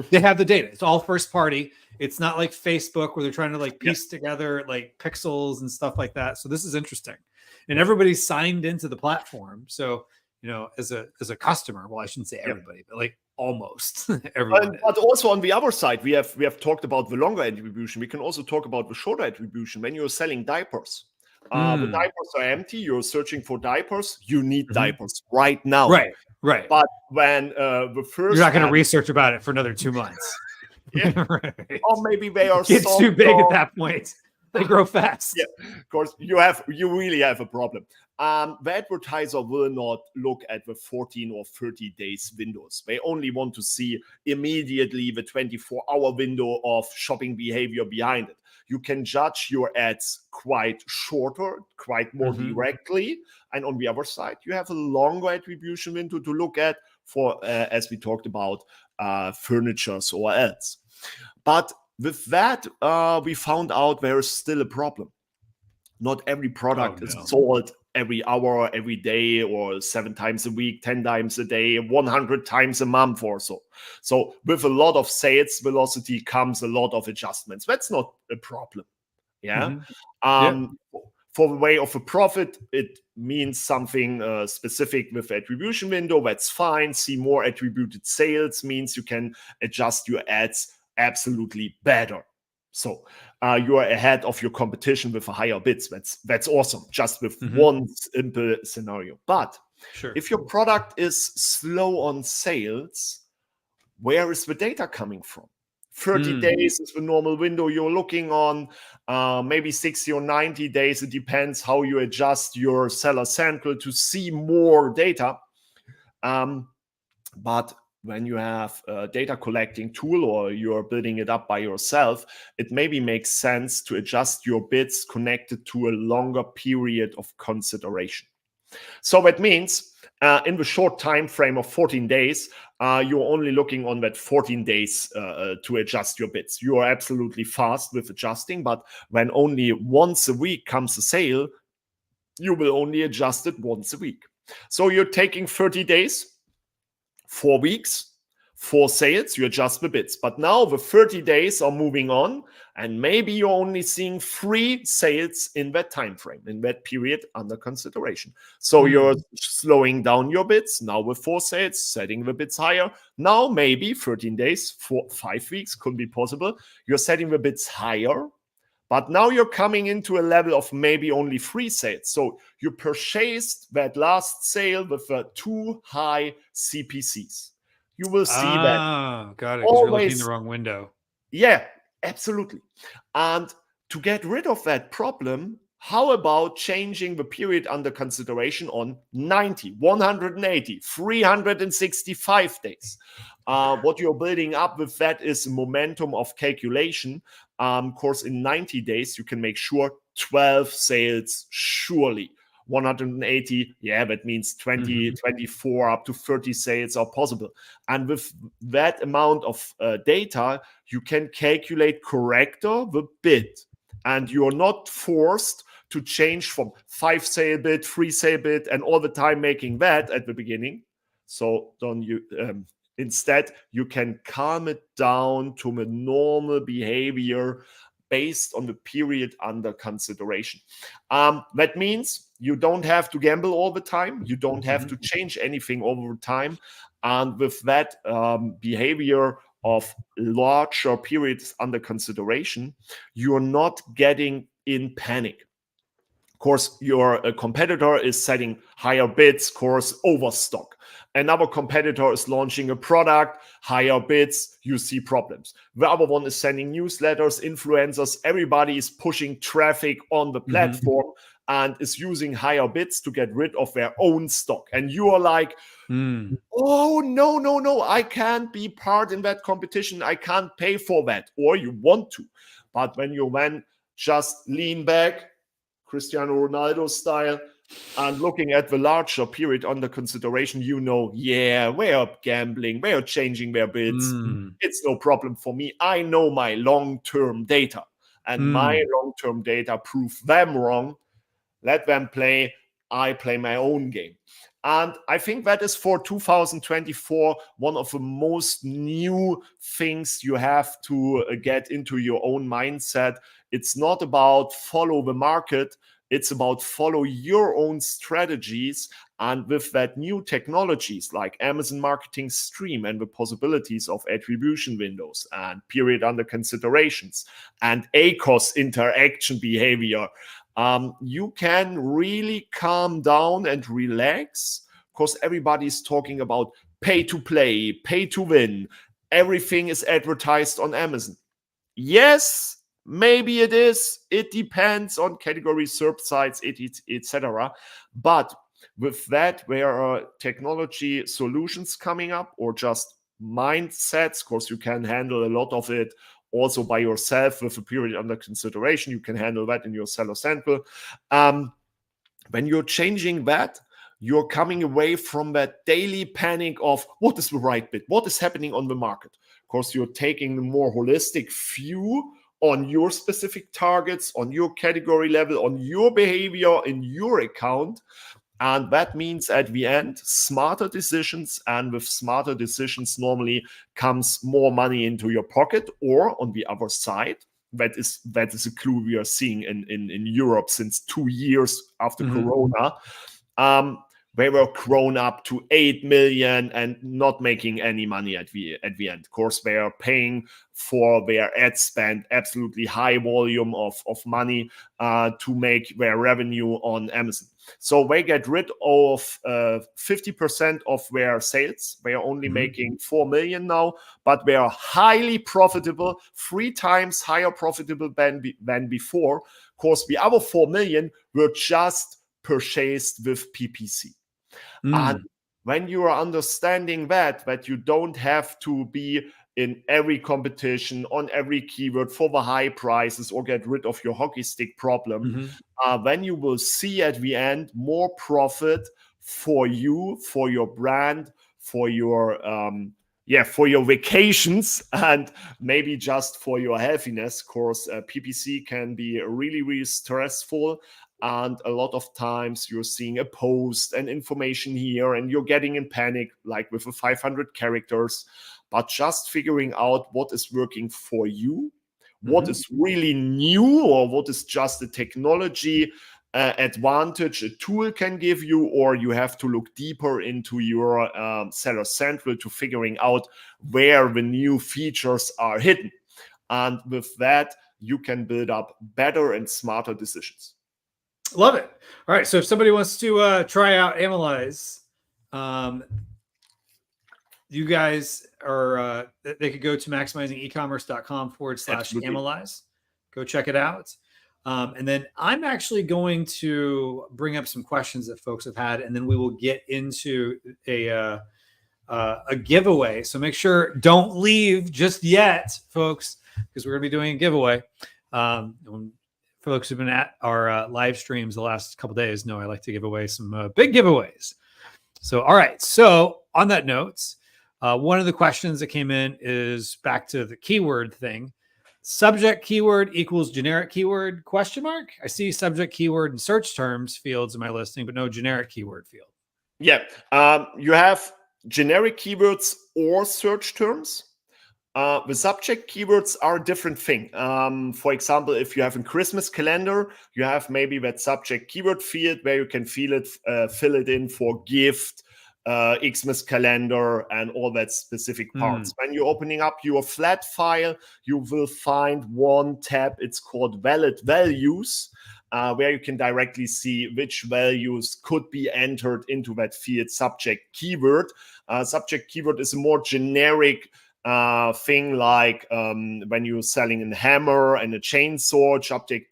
[SPEAKER 1] they have the data. It's all first party. It's not like Facebook where they're trying to like piece together like pixels and stuff like that. So this is interesting, and everybody's signed into the platform. So, you know, as a customer, well, I shouldn't say everybody, but like almost everyone.
[SPEAKER 2] But also on the other side, we have talked about the longer attribution. We can also talk about the shorter attribution. When you're selling diapers, the diapers are empty. You're searching for diapers. You need diapers right now.
[SPEAKER 1] Right.
[SPEAKER 2] But when the first,
[SPEAKER 1] you're not going to research about it for another 2 months.
[SPEAKER 2] Right. Or maybe they are
[SPEAKER 1] it's too big at that point. They grow fast.
[SPEAKER 2] Yeah, of course, you really have a problem. The advertiser will not look at the 14 or 30 days windows. They only want to see immediately the 24-hour window of shopping behavior behind it. You can judge your ads quite shorter, quite more directly. And on the other side, you have a longer attribution window to look at for, as we talked about, furnitures or ads. But with that, we found out there is still a problem. Not every product is sold every hour, every day, or 7 times a week, 10 times a day, 100 times a month or so. So with a lot of sales velocity comes a lot of adjustments. That's not a problem. Yeah. For the way of a profit, it means something specific with attribution window. That's fine. See more attributed sales means you can adjust your ads absolutely better. So you are ahead of your competition with a higher bids. That's awesome, just with one simple scenario. But if your product is slow on sales, where is the data coming from? 30 days is the normal window you're looking on, maybe 60 or 90 days. It depends how you adjust your seller central to see more data. But when you have a data collecting tool or you're building it up by yourself, it maybe makes sense to adjust your bids connected to a longer period of consideration. So that means in the short time frame of 14 days, you're only looking on that 14 days to adjust your bids. You are absolutely fast with adjusting, but when only once a week comes a sale, you will only adjust it once a week. So you're taking 30 days, 4 weeks, 4 sales, you adjust the bids. But now the 30 days are moving on, and maybe you're only seeing 3 sales in that time frame, in that period under consideration. So you're slowing down your bids. Now with 4 sales, setting the bids higher. Now maybe 13 days, 5 weeks could be possible. You're setting the bids higher. But now you're coming into a level of maybe only 3 sales. So you purchased that last sale with too high CPCs. You will see that.
[SPEAKER 1] Got it. Because you're looking in the wrong window.
[SPEAKER 2] Yeah, absolutely. And to get rid of that problem, how about changing the period under consideration on 90, 180, 365 days? What you're building up with that is momentum of calculation. Of course, in 90 days, you can make sure 12 sales, surely. 180, yeah, that means 20, 24, up to 30 sales are possible. And with that amount of data, you can calculate correctly the bid. And you're not forced to change from 5 sale bid, 3 sale bid, and all the time making that at the beginning. So don't you... Instead, you can calm it down to a normal behavior based on the period under consideration. That means you don't have to gamble all the time. You don't have to change anything over time. And with that behavior of larger periods under consideration, you're not getting in panic. Of course, your competitor is setting higher bids, of course, overstock. Another competitor is launching a product, higher bids, you see problems. The other one is sending newsletters, influencers, everybody is pushing traffic on the platform and is using higher bids to get rid of their own stock. And you are like, oh, no, I can't be part in that competition. I can't pay for that. Or you want to. But when you then just lean back, Cristiano Ronaldo style, and looking at the larger period under consideration, yeah, we are gambling, we are changing their bids. It's no problem for me. I know my long-term data, and my long-term data prove them wrong. Let them play. I play my own game. And I think that is for 2024 one of the most new things you have to get into your own mindset. It's not about follow the market. It's about follow your own strategies. And with that new technologies like Amazon Marketing Stream and the possibilities of attribution windows and period under considerations and ACOS interaction behavior, you can really calm down and relax, because everybody's talking about pay to play, pay to win. Everything is advertised on Amazon. Yes, Maybe it is. It depends on category, SERP sites, etc. But with that, there are technology solutions coming up, or just mindsets. Of course, you can handle a lot of it also by yourself with a period under consideration. You can handle that in your Seller Central. When you're changing that, you're coming away from that daily panic of what is the right bid, what is happening on the market. Of course, you're taking a more holistic view on your specific targets, on your category level, on your behavior in your account. And that means at the end, smarter decisions. And with smarter decisions, normally comes more money into your pocket. Or on the other side, that is a clue we are seeing in Europe since 2 years after Corona. They were grown up to 8 million and not making any money at the end. Of course, they are paying for their ad spend, absolutely high volume of money to make their revenue on Amazon. So they get rid of 50% of their sales. They are only making 4 million now, but they are highly profitable, 3 times higher profitable than before. Of course, the other 4 million were just purchased with PPC. And when you are understanding that you don't have to be in every competition on every keyword for the high prices or get rid of your hockey stick problem, then you will see at the end more profit for you, for your brand, for your for your vacations, and maybe just for your healthiness. Of course, PPC can be really, really stressful. And a lot of times you're seeing a post and information here and you're getting in panic, like with the 500 characters, but just figuring out what is working for you, what is really new, or what is just a technology advantage a tool can give you, or you have to look deeper into your Seller Central to figuring out where the new features are hidden. And with that, you can build up better and smarter decisions.
[SPEAKER 1] Love it. All right. So if somebody wants to try out Analyze, you guys are, they could go to maximizingecommerce.com/Analyze. Go check it out. And then I'm actually going to bring up some questions that folks have had, and then we will get into a giveaway. So make sure, don't leave just yet, folks, because we're going to be doing a giveaway. Folks who've been at our live streams the last couple of days know I like to give away some big giveaways. So, all right. So on that note, one of the questions that came in is back to the keyword thing. Subject keyword equals generic keyword ? I see subject keyword and search terms fields in my listing, but no generic keyword field.
[SPEAKER 2] Yeah. You have generic keywords or search terms. The subject keywords are a different thing. For example, if you have a Christmas calendar, you have maybe that subject keyword field where you can fill it in for gift, Xmas calendar, and all that specific parts. When you're opening up your flat file, you will find one tab. It's called Valid Values, where you can directly see which values could be entered into that field subject keyword. Subject keyword is a more generic thing, like when you're selling a hammer and a chainsaw,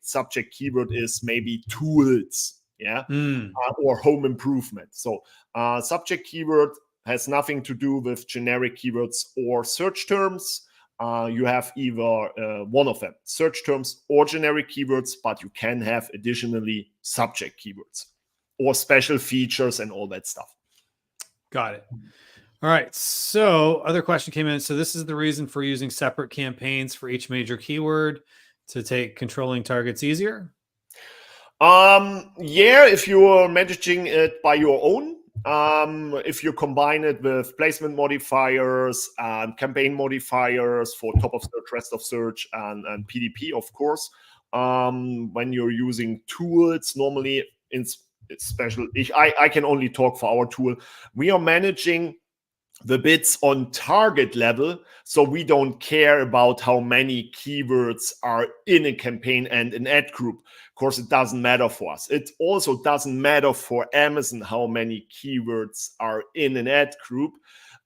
[SPEAKER 2] subject keyword is maybe tools, or home improvement. So subject keyword has nothing to do with generic keywords or search terms. You have either one of them, search terms or generic keywords, but you can have additionally subject keywords or special features and all that stuff.
[SPEAKER 1] Got it. All right. So other question came in. So this is the reason for using separate campaigns for each major keyword to take controlling targets easier?
[SPEAKER 2] If you are managing it by your own, if you combine it with placement modifiers and campaign modifiers for top of search, rest of search, and PDP, of course, when you're using tools, normally I can only talk for our tool. We are managing the bids on target level, so we don't care about how many keywords are in a campaign and an ad group. Of course, it doesn't matter for us. It also doesn't matter for Amazon how many keywords are in an ad group.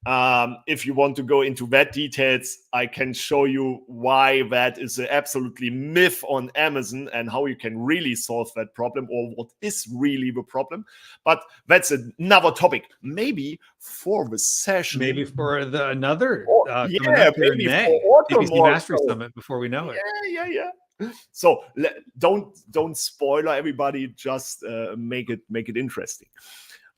[SPEAKER 2] If you want to go into that details, I can show you why that is an absolutely myth on Amazon and how you can really solve that problem, or what is really the problem. But that's another topic. Maybe for the session.
[SPEAKER 1] Maybe for another
[SPEAKER 2] coming up here in May,
[SPEAKER 1] PPC Mastery Summit before we know it.
[SPEAKER 2] Yeah. So don't spoiler everybody. Just make it interesting.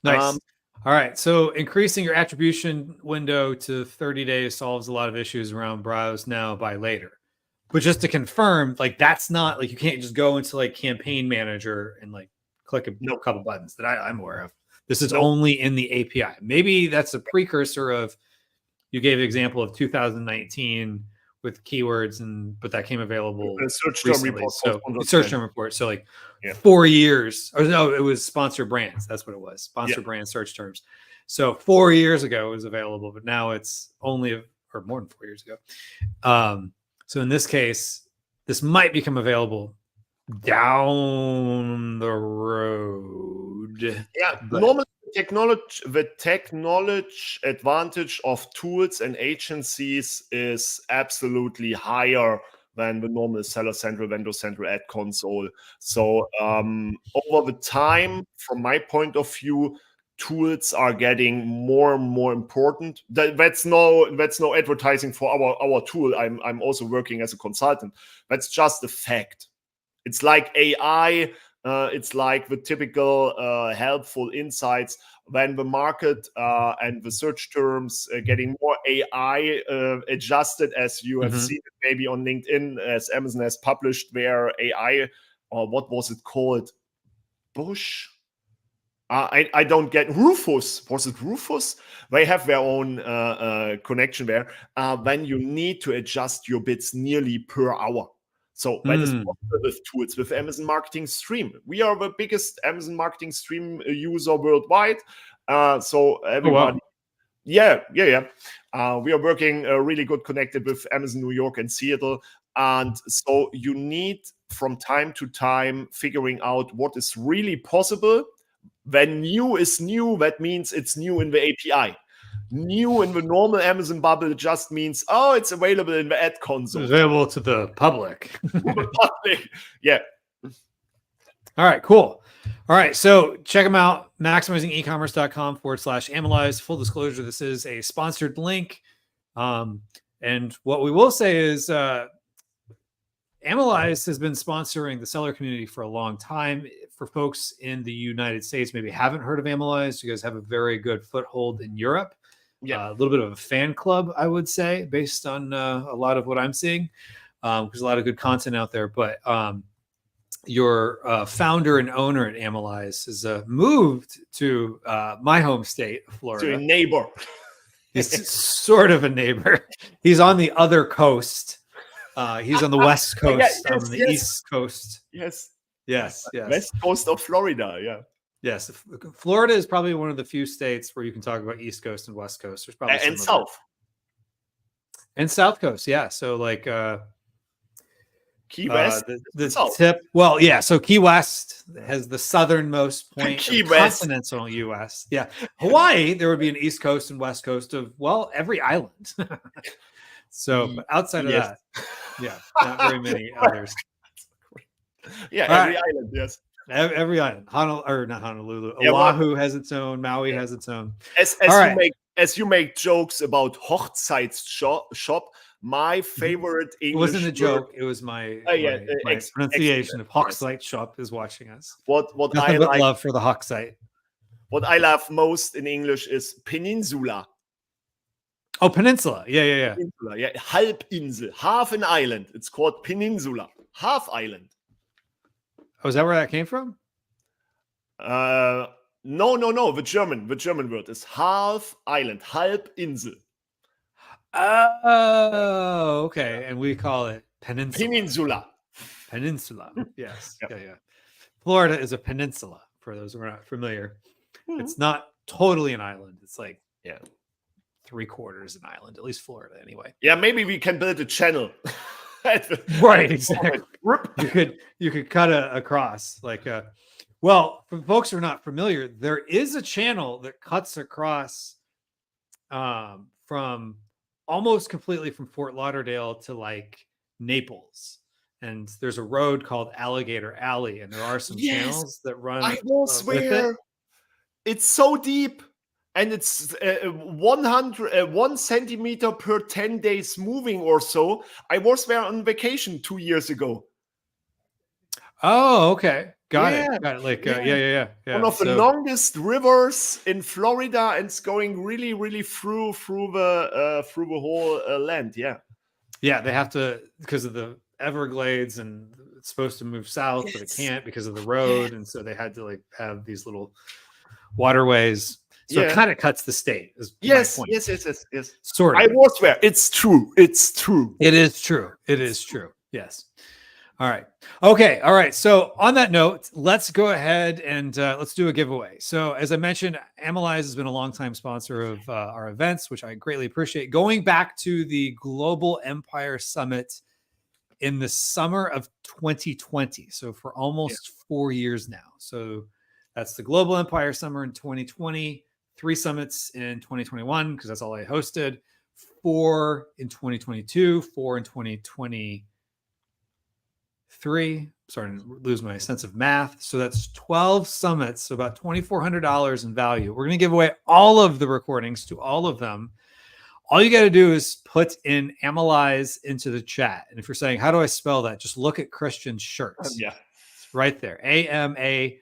[SPEAKER 1] Nice. All right. So increasing your attribution window to 30 days solves a lot of issues around browse now, buy later. But just to confirm, like that's not like you can't just go into like Campaign Manager and like click a couple buttons that I'm aware of. This is only in the API. Maybe that's a precursor of, you gave an example of 2019 with keywords, but that came available
[SPEAKER 2] search term report.
[SPEAKER 1] So search term report. So like 4 years, or no, it was sponsor brands. That's what it was. Sponsor brand search terms. So 4 years ago it was available, but now it's only, or more than 4 years ago. So in this case, this might become available down the road.
[SPEAKER 2] Yeah, normally the technology advantage of tools and agencies is absolutely higher than the normal Seller Central, Vendor Central, Ad Console. So over the time, from my point of view, tools are getting more and more important. That's no advertising for our tool. I'm also working as a consultant. That's just a fact. It's like AI. It's like the typical helpful insights when the market and the search terms getting more AI adjusted, as you have seen it maybe on LinkedIn, as Amazon has published their AI, or what was it called? Bush? I don't get Rufus. Was it Rufus? They have their own connection there. When you need to adjust your bids nearly per hour. So that is possible with tools, with Amazon Marketing Stream. We are the biggest Amazon Marketing Stream user worldwide. So everybody, we are working really good connected with Amazon New York and Seattle. And so you need from time to time figuring out what is really possible. When new is new, that means it's new in the API. New in the normal Amazon bubble just means, it's available in the Ad Console.
[SPEAKER 1] It's available to the public.
[SPEAKER 2] Yeah.
[SPEAKER 1] All right, cool. All right, so check them out, maximizingecommerce.com/analyze. Full disclosure, this is a sponsored link. And what we will say is Analyze has been sponsoring the seller community for a long time. For folks in the United States, maybe haven't heard of Analyze, you guys have a very good foothold in Europe. A little bit of a fan club, I would say, based on a lot of what I'm seeing. There's a lot of good content out there. But your founder and owner at Analyze has moved to my home state of Florida.
[SPEAKER 2] To a neighbor.
[SPEAKER 1] He's sort of a neighbor. He's on the other coast. He's on the West Coast, on the East Coast.
[SPEAKER 2] Yes.
[SPEAKER 1] West
[SPEAKER 2] Coast of Florida, yeah.
[SPEAKER 1] Yes, Florida is probably one of the few states where you can talk about East Coast and West Coast. There's probably
[SPEAKER 2] and South.
[SPEAKER 1] And South Coast, yeah. So like
[SPEAKER 2] Key West,
[SPEAKER 1] the tip. Well, yeah. So Key West has the southernmost point
[SPEAKER 2] Key
[SPEAKER 1] of
[SPEAKER 2] West.
[SPEAKER 1] Continental U.S. Yeah, Hawaii, there would be an East Coast and West Coast of every island. So, but outside of that, not very many others.
[SPEAKER 2] Yeah, every island, yes.
[SPEAKER 1] Every island, not Honolulu. Oahu has its own. Maui has its own.
[SPEAKER 2] As you make jokes about Hochzeitsshop, my favorite English.
[SPEAKER 1] It wasn't a joke. It was my pronunciation of Hochzeitsshop is watching us.
[SPEAKER 2] What
[SPEAKER 1] Nothing
[SPEAKER 2] I
[SPEAKER 1] but
[SPEAKER 2] like,
[SPEAKER 1] love for the Hochzeit.
[SPEAKER 2] What I love most in English is peninsula.
[SPEAKER 1] Oh, peninsula. Yeah.
[SPEAKER 2] Peninsula, yeah. Halbinsel, half an island. It's called peninsula, half island.
[SPEAKER 1] Oh, is that where that came from?
[SPEAKER 2] No. The German word is half island, Halbinsel.
[SPEAKER 1] Oh, okay. And we call it peninsula. Peninsula. Yes. Yeah. Florida is a peninsula, for those who are not familiar. It's not totally an island. It's like 3/4 an island, at least Florida anyway.
[SPEAKER 2] Yeah, maybe we can build a channel.
[SPEAKER 1] Right, exactly. You could cut across like for folks who are not familiar, there is a channel that cuts across from almost completely from Fort Lauderdale to like Naples. And there's a road called Alligator Alley, and there are some channels that run.
[SPEAKER 2] I was where it's so deep, and it's 1 centimeter per 10 days moving or so. I was there on vacation 2 years ago.
[SPEAKER 1] Oh, okay. Got it. Like, yeah.
[SPEAKER 2] One of the longest rivers in Florida, and it's going really, really through the whole land. Yeah.
[SPEAKER 1] Yeah, they have to, because of the Everglades, and it's supposed to move south, but it can't because of the road, and so they had to like have these little waterways. So it kind of cuts the state.
[SPEAKER 2] Yes.
[SPEAKER 1] Sort of.
[SPEAKER 2] I was there. It's true.
[SPEAKER 1] It is true. Yes. All right. Okay. All right. So on that note, let's go ahead and let's do a giveaway. So as I mentioned, Amelize has been a longtime sponsor of our events, which I greatly appreciate. Going back to the Global Empire Summit in the summer of 2020. So for almost 4 years now. So that's the Global Empire Summer in 2020, 3 summits in 2021, because that's all I hosted, 4 in 2022, 4 in 2023. Starting to lose my sense of math. So that's 12 summits, so about $2,400 in value. We're going to give away all of the recordings to all of them. All you got to do is put in Amelize into the chat. And if you're saying, how do I spell that? Just look at Christian's shirts.
[SPEAKER 2] Yeah.
[SPEAKER 1] It's right there. AMALYZE,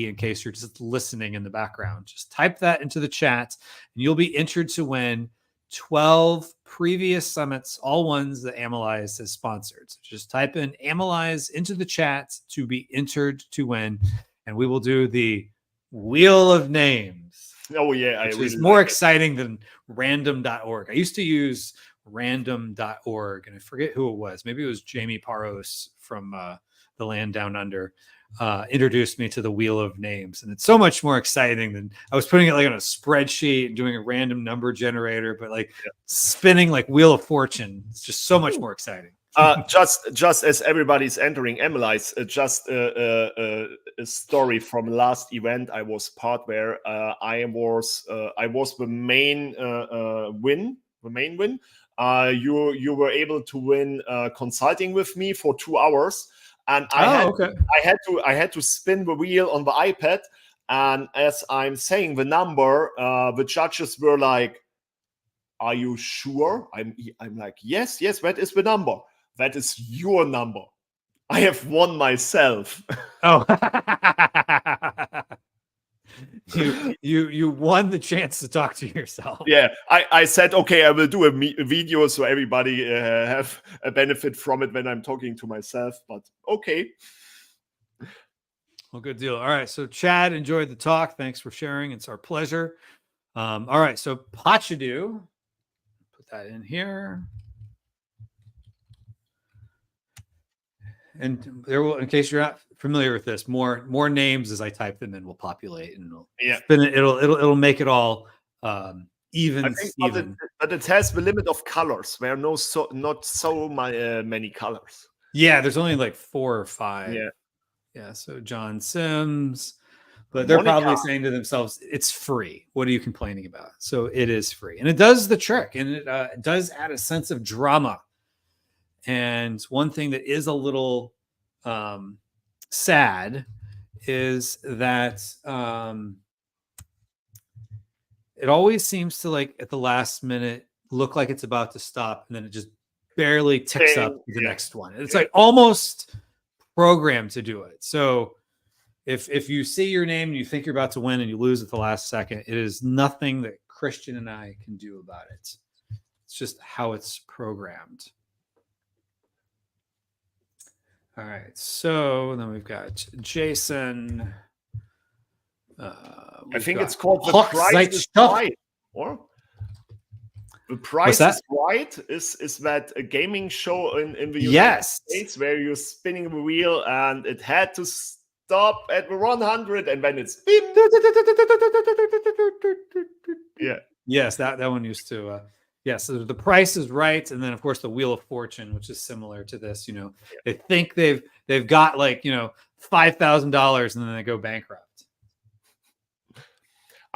[SPEAKER 1] in case you're just listening in the background. Just type that into the chat, and you'll be entered to win 12 previous summits, all ones that Amelize has sponsored. So just type in Amelize into the chat to be entered to win, and we will do the Wheel of Names.
[SPEAKER 2] Oh yeah,
[SPEAKER 1] which is more exciting than random.org. I used to use random.org, and I forget who it was. Maybe it was Jamie Paros from the Land Down Under. Introduced me to the Wheel of Names, and it's so much more exciting than I was putting it like on a spreadsheet and doing a random number generator, but like spinning like Wheel of Fortune. It's just so much more exciting.
[SPEAKER 2] Just as everybody's entering Amelize, just a story from last event I was part where I was the main win. You were able to win consulting with me for 2 hours, and I had to spin the wheel on the iPad, and as I'm saying the number, the judges were like, "Are you sure?" I'm like, yes, that is the number. That is your number. I have won myself.
[SPEAKER 1] Oh, you won the chance to talk to yourself.
[SPEAKER 2] Yeah, I said, okay, I will do a video so everybody have a benefit from it when I'm talking to myself. But okay.
[SPEAKER 1] Well, good deal. All right, so Chad enjoyed the talk. Thanks for sharing. It's our pleasure. All right, so Pachadu, put that in here. And there will, in case you're not familiar with this, more names as I type them in will populate, and it'll spin it. It'll make it all even.
[SPEAKER 2] But it has the limit of colors. There are not so many colors.
[SPEAKER 1] Yeah, there's only like 4 or 5. Yeah. So John Sims, but they're probably saying to themselves, "It's free. What are you complaining about?" So it is free, and it does the trick, and it does add a sense of drama. And one thing that is a little sad is that it always seems to, like, at the last minute, look like it's about to stop, and then it just barely ticks up the next one. It's like almost programmed to do it. So if you see your name and you think you're about to win and you lose at the last second, it is nothing that Christian and I can do about it. It's just how it's programmed. All right, so then we've got Jason.
[SPEAKER 2] I think it's called The Price is Right. Or The Price is Right is that a gaming show in the United States where you're spinning the wheel and it had to stop at 100 and then it's
[SPEAKER 1] Yes, that one used to. So The Price is Right, and then of course the Wheel of Fortune, which is similar to this. They think they've got like $5,000, and then they go bankrupt.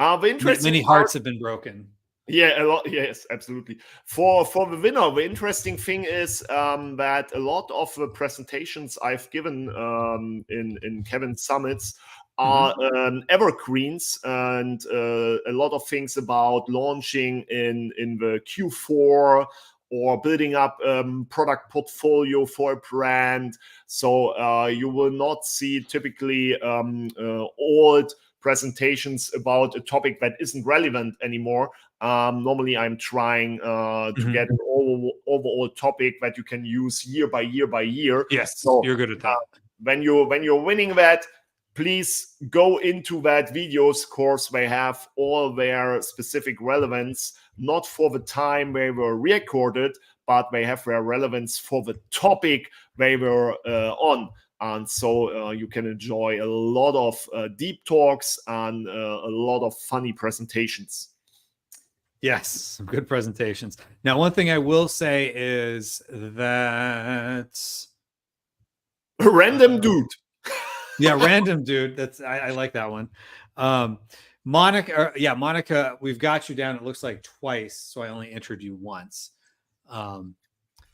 [SPEAKER 2] The interesting
[SPEAKER 1] many hearts have been broken.
[SPEAKER 2] Yeah, a lot. Yes, absolutely. For the winner, the interesting thing is that a lot of the presentations I've given in Kevin's summits are evergreens, and a lot of things about launching in the Q4 or building up product portfolio for a brand. So you will not see typically old presentations about a topic that isn't relevant anymore. Normally, I'm trying to get an overall topic that you can use year by year by year.
[SPEAKER 1] Yes,
[SPEAKER 2] so
[SPEAKER 1] you're good at that.
[SPEAKER 2] When you're winning that, please go into that videos course. They have all their specific relevance, not for the time they were recorded, but they have their relevance for the topic they were on. And so you can enjoy a lot of deep talks and a lot of funny presentations.
[SPEAKER 1] Yes, some good presentations. Now, one thing I will say is that
[SPEAKER 2] random dude.
[SPEAKER 1] Yeah, random dude. I like that one. Monica, we've got you down. It looks like twice, so I only entered you once.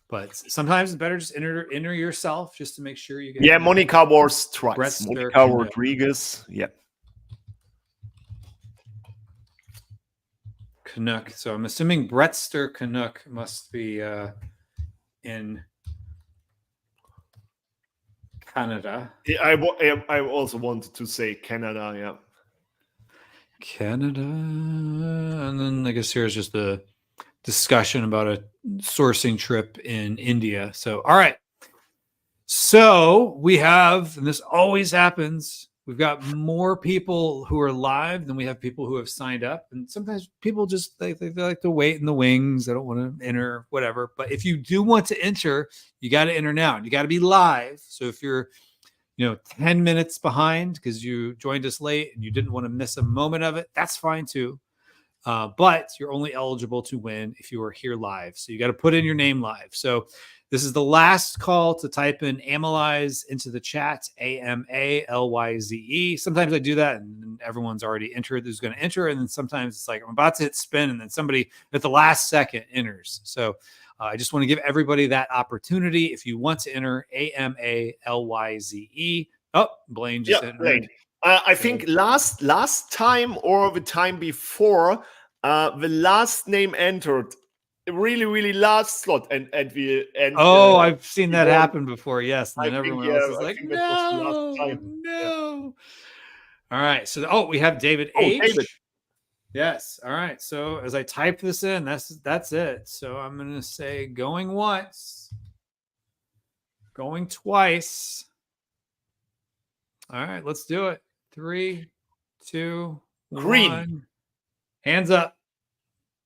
[SPEAKER 1] But sometimes it's better just enter yourself just to make sure you get.
[SPEAKER 2] Yeah, Monica was twice. Monica Rodriguez. Yeah.
[SPEAKER 1] Canuck. So I'm assuming Brettster Canuck must be in Canada.
[SPEAKER 2] Yeah, I also wanted to say Canada. Yeah.
[SPEAKER 1] Canada, and then I guess here's just the discussion about a sourcing trip in India. So, all right. So we have, and this always happens, we've got more people who are live than we have people who have signed up. And sometimes people just they like to wait in the wings. They don't want to enter, whatever. But if you do want to enter, you got to enter now. And you got to be live. So if you're 10 minutes behind because you joined us late and you didn't want to miss a moment of it, that's fine too. But you're only eligible to win if you are here live. So you got to put in your name live. So this is the last call to type in Amalyze into the chat, AMALYZE. Sometimes I do that and everyone's already entered who's going to enter. And then sometimes it's like I'm about to hit spin and then somebody at the last second enters. So I just want to give everybody that opportunity. If you want to enter, AMALYZE. Oh, Blaine just entered.
[SPEAKER 2] Blaine. I think last time or the time before, the last name entered really last slot, and
[SPEAKER 1] I've seen that happen before. Yes, and then everyone else is like, no. All right, so we have David H.
[SPEAKER 2] David.
[SPEAKER 1] Yes. All right. So as I type this in, that's it. So I'm going to say going once, going twice. All right, let's do it. 3, 2,
[SPEAKER 2] Green.
[SPEAKER 1] 1. Hands up.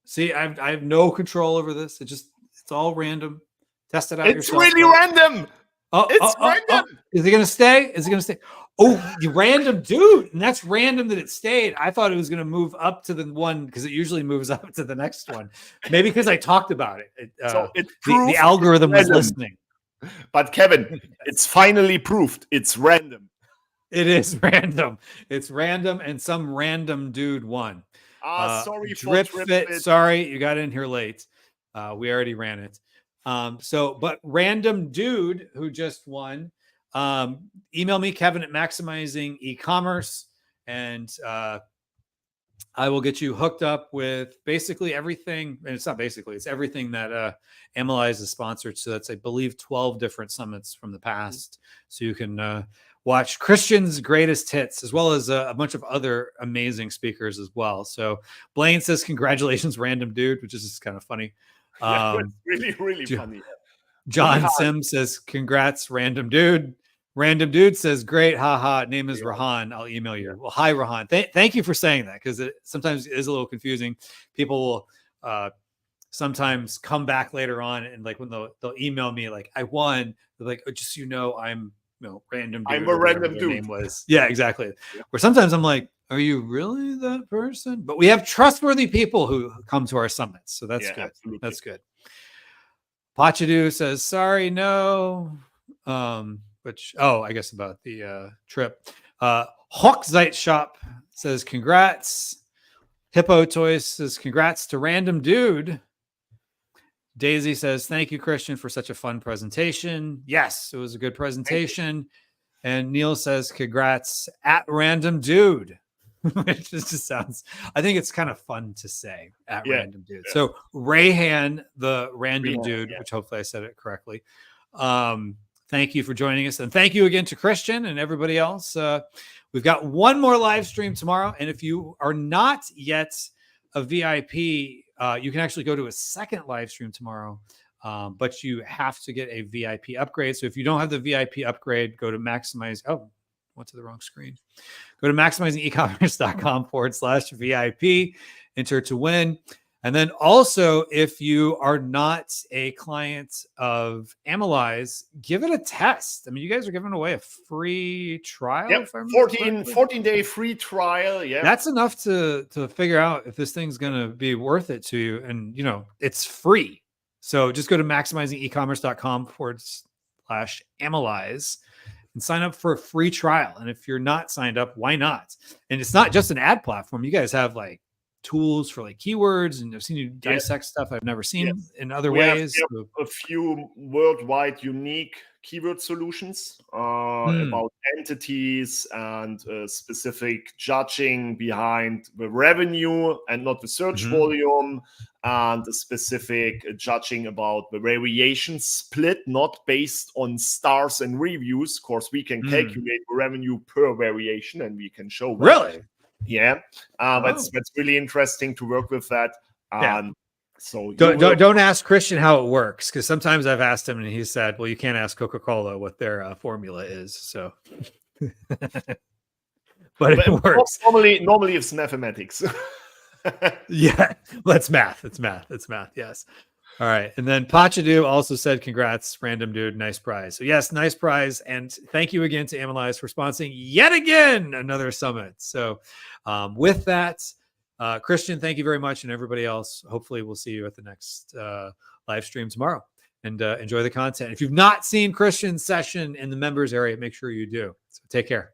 [SPEAKER 1] See, I have no control over this. It's all random. Test it out yourself.
[SPEAKER 2] It's really random.
[SPEAKER 1] It's random. Is it going to stay? Is it going to stay? Oh, you random dude. And that's random that it stayed. I thought it was going to move up to the one because it usually moves up to the next one. Maybe because I talked about it.
[SPEAKER 2] So
[SPEAKER 1] the algorithm was listening.
[SPEAKER 2] But Kevin, it's finally proved it's random.
[SPEAKER 1] It is random. It's random, and some random dude won.
[SPEAKER 2] Sorry for
[SPEAKER 1] DripFit. Sorry, you got in here late. We already ran it. But random dude who just won, email me, Kevin at Maximizing E-commerce, and I will get you hooked up with basically everything. And it's not basically, it's everything that Amalyze is sponsored. So that's, I believe, 12 different summits from the past. So you can watch Christian's greatest hits, as well as a bunch of other amazing speakers as well. So Blaine says, congratulations, random dude, which is just kind of funny.
[SPEAKER 2] It's really funny.
[SPEAKER 1] John Sim says, congrats, random dude. Random dude says, great, haha. Name is Rahan. I'll email you. Well, hi, Rahan. Thank you for saying that, because it sometimes is a little confusing. People will sometimes come back later on and like when they'll email me like, I won. They're like, oh, just so you know, I'm random dude.
[SPEAKER 2] I'm a random dude.
[SPEAKER 1] Name was. Yeah, exactly. Yeah. Where sometimes I'm like, are you really that person? But we have trustworthy people who come to our summits. So that's good. Absolutely. That's good. Pachadu says, sorry, no. I guess about the trip. Hochzeit Shop says, congrats. Hippo Toys says, congrats to Random Dude. Daisy says, thank you, Christian, for such a fun presentation. Yes, it was a good presentation. And Neil says, congrats at Random Dude. Which just sounds, I think it's kind of fun to say at Random Dude. Yeah. So Rayhan, the Random Dude, which hopefully I said it correctly. Thank you for joining us. And thank you again to Christian and everybody else. We've got one more live stream tomorrow. And if you are not yet a VIP, you can actually go to a second live stream tomorrow. But you have to get a VIP upgrade. So if you don't have the VIP upgrade, go to maximize. Oh, went to the wrong screen. Go to maximizingecommerce.com/VIP, enter to win. And then also, if you are not a client of Amelize, give it a test. I mean, you guys are giving away a free trial.
[SPEAKER 2] Yep, 14-day free trial. Yeah,
[SPEAKER 1] that's enough to figure out if this thing's going to be worth it to you. And, you know, it's free. So just go to maximizingecommerce.com/Amelize and sign up for a free trial. And if you're not signed up, why not? And it's not just an ad platform. You guys have like tools for like keywords, and I've seen you dissect stuff I've never seen in other ways.
[SPEAKER 2] We have a few worldwide unique keyword solutions about entities and specific judging behind the revenue and not the search volume, and the specific judging about the variation split, not based on stars and reviews. Of course, we can calculate the revenue per variation, and we can show that.
[SPEAKER 1] Really?
[SPEAKER 2] Yeah, that's really interesting to work with that. So
[SPEAKER 1] don't ask Christian how it works, because sometimes I've asked him and he said, well, you can't ask Coca-Cola what their formula is. So, but it works.
[SPEAKER 2] Normally it's mathematics.
[SPEAKER 1] Yeah, well, it's math. It's math. Yes. All right. And then Pachadu also said, congrats, Random Dude. Nice prize. So yes, nice prize. And thank you again to Amelize for sponsoring yet again another summit. So with that, Christian, thank you very much. And everybody else, hopefully we'll see you at the next live stream tomorrow, and enjoy the content. If you've not seen Christian's session in the members area, make sure you do. So take care.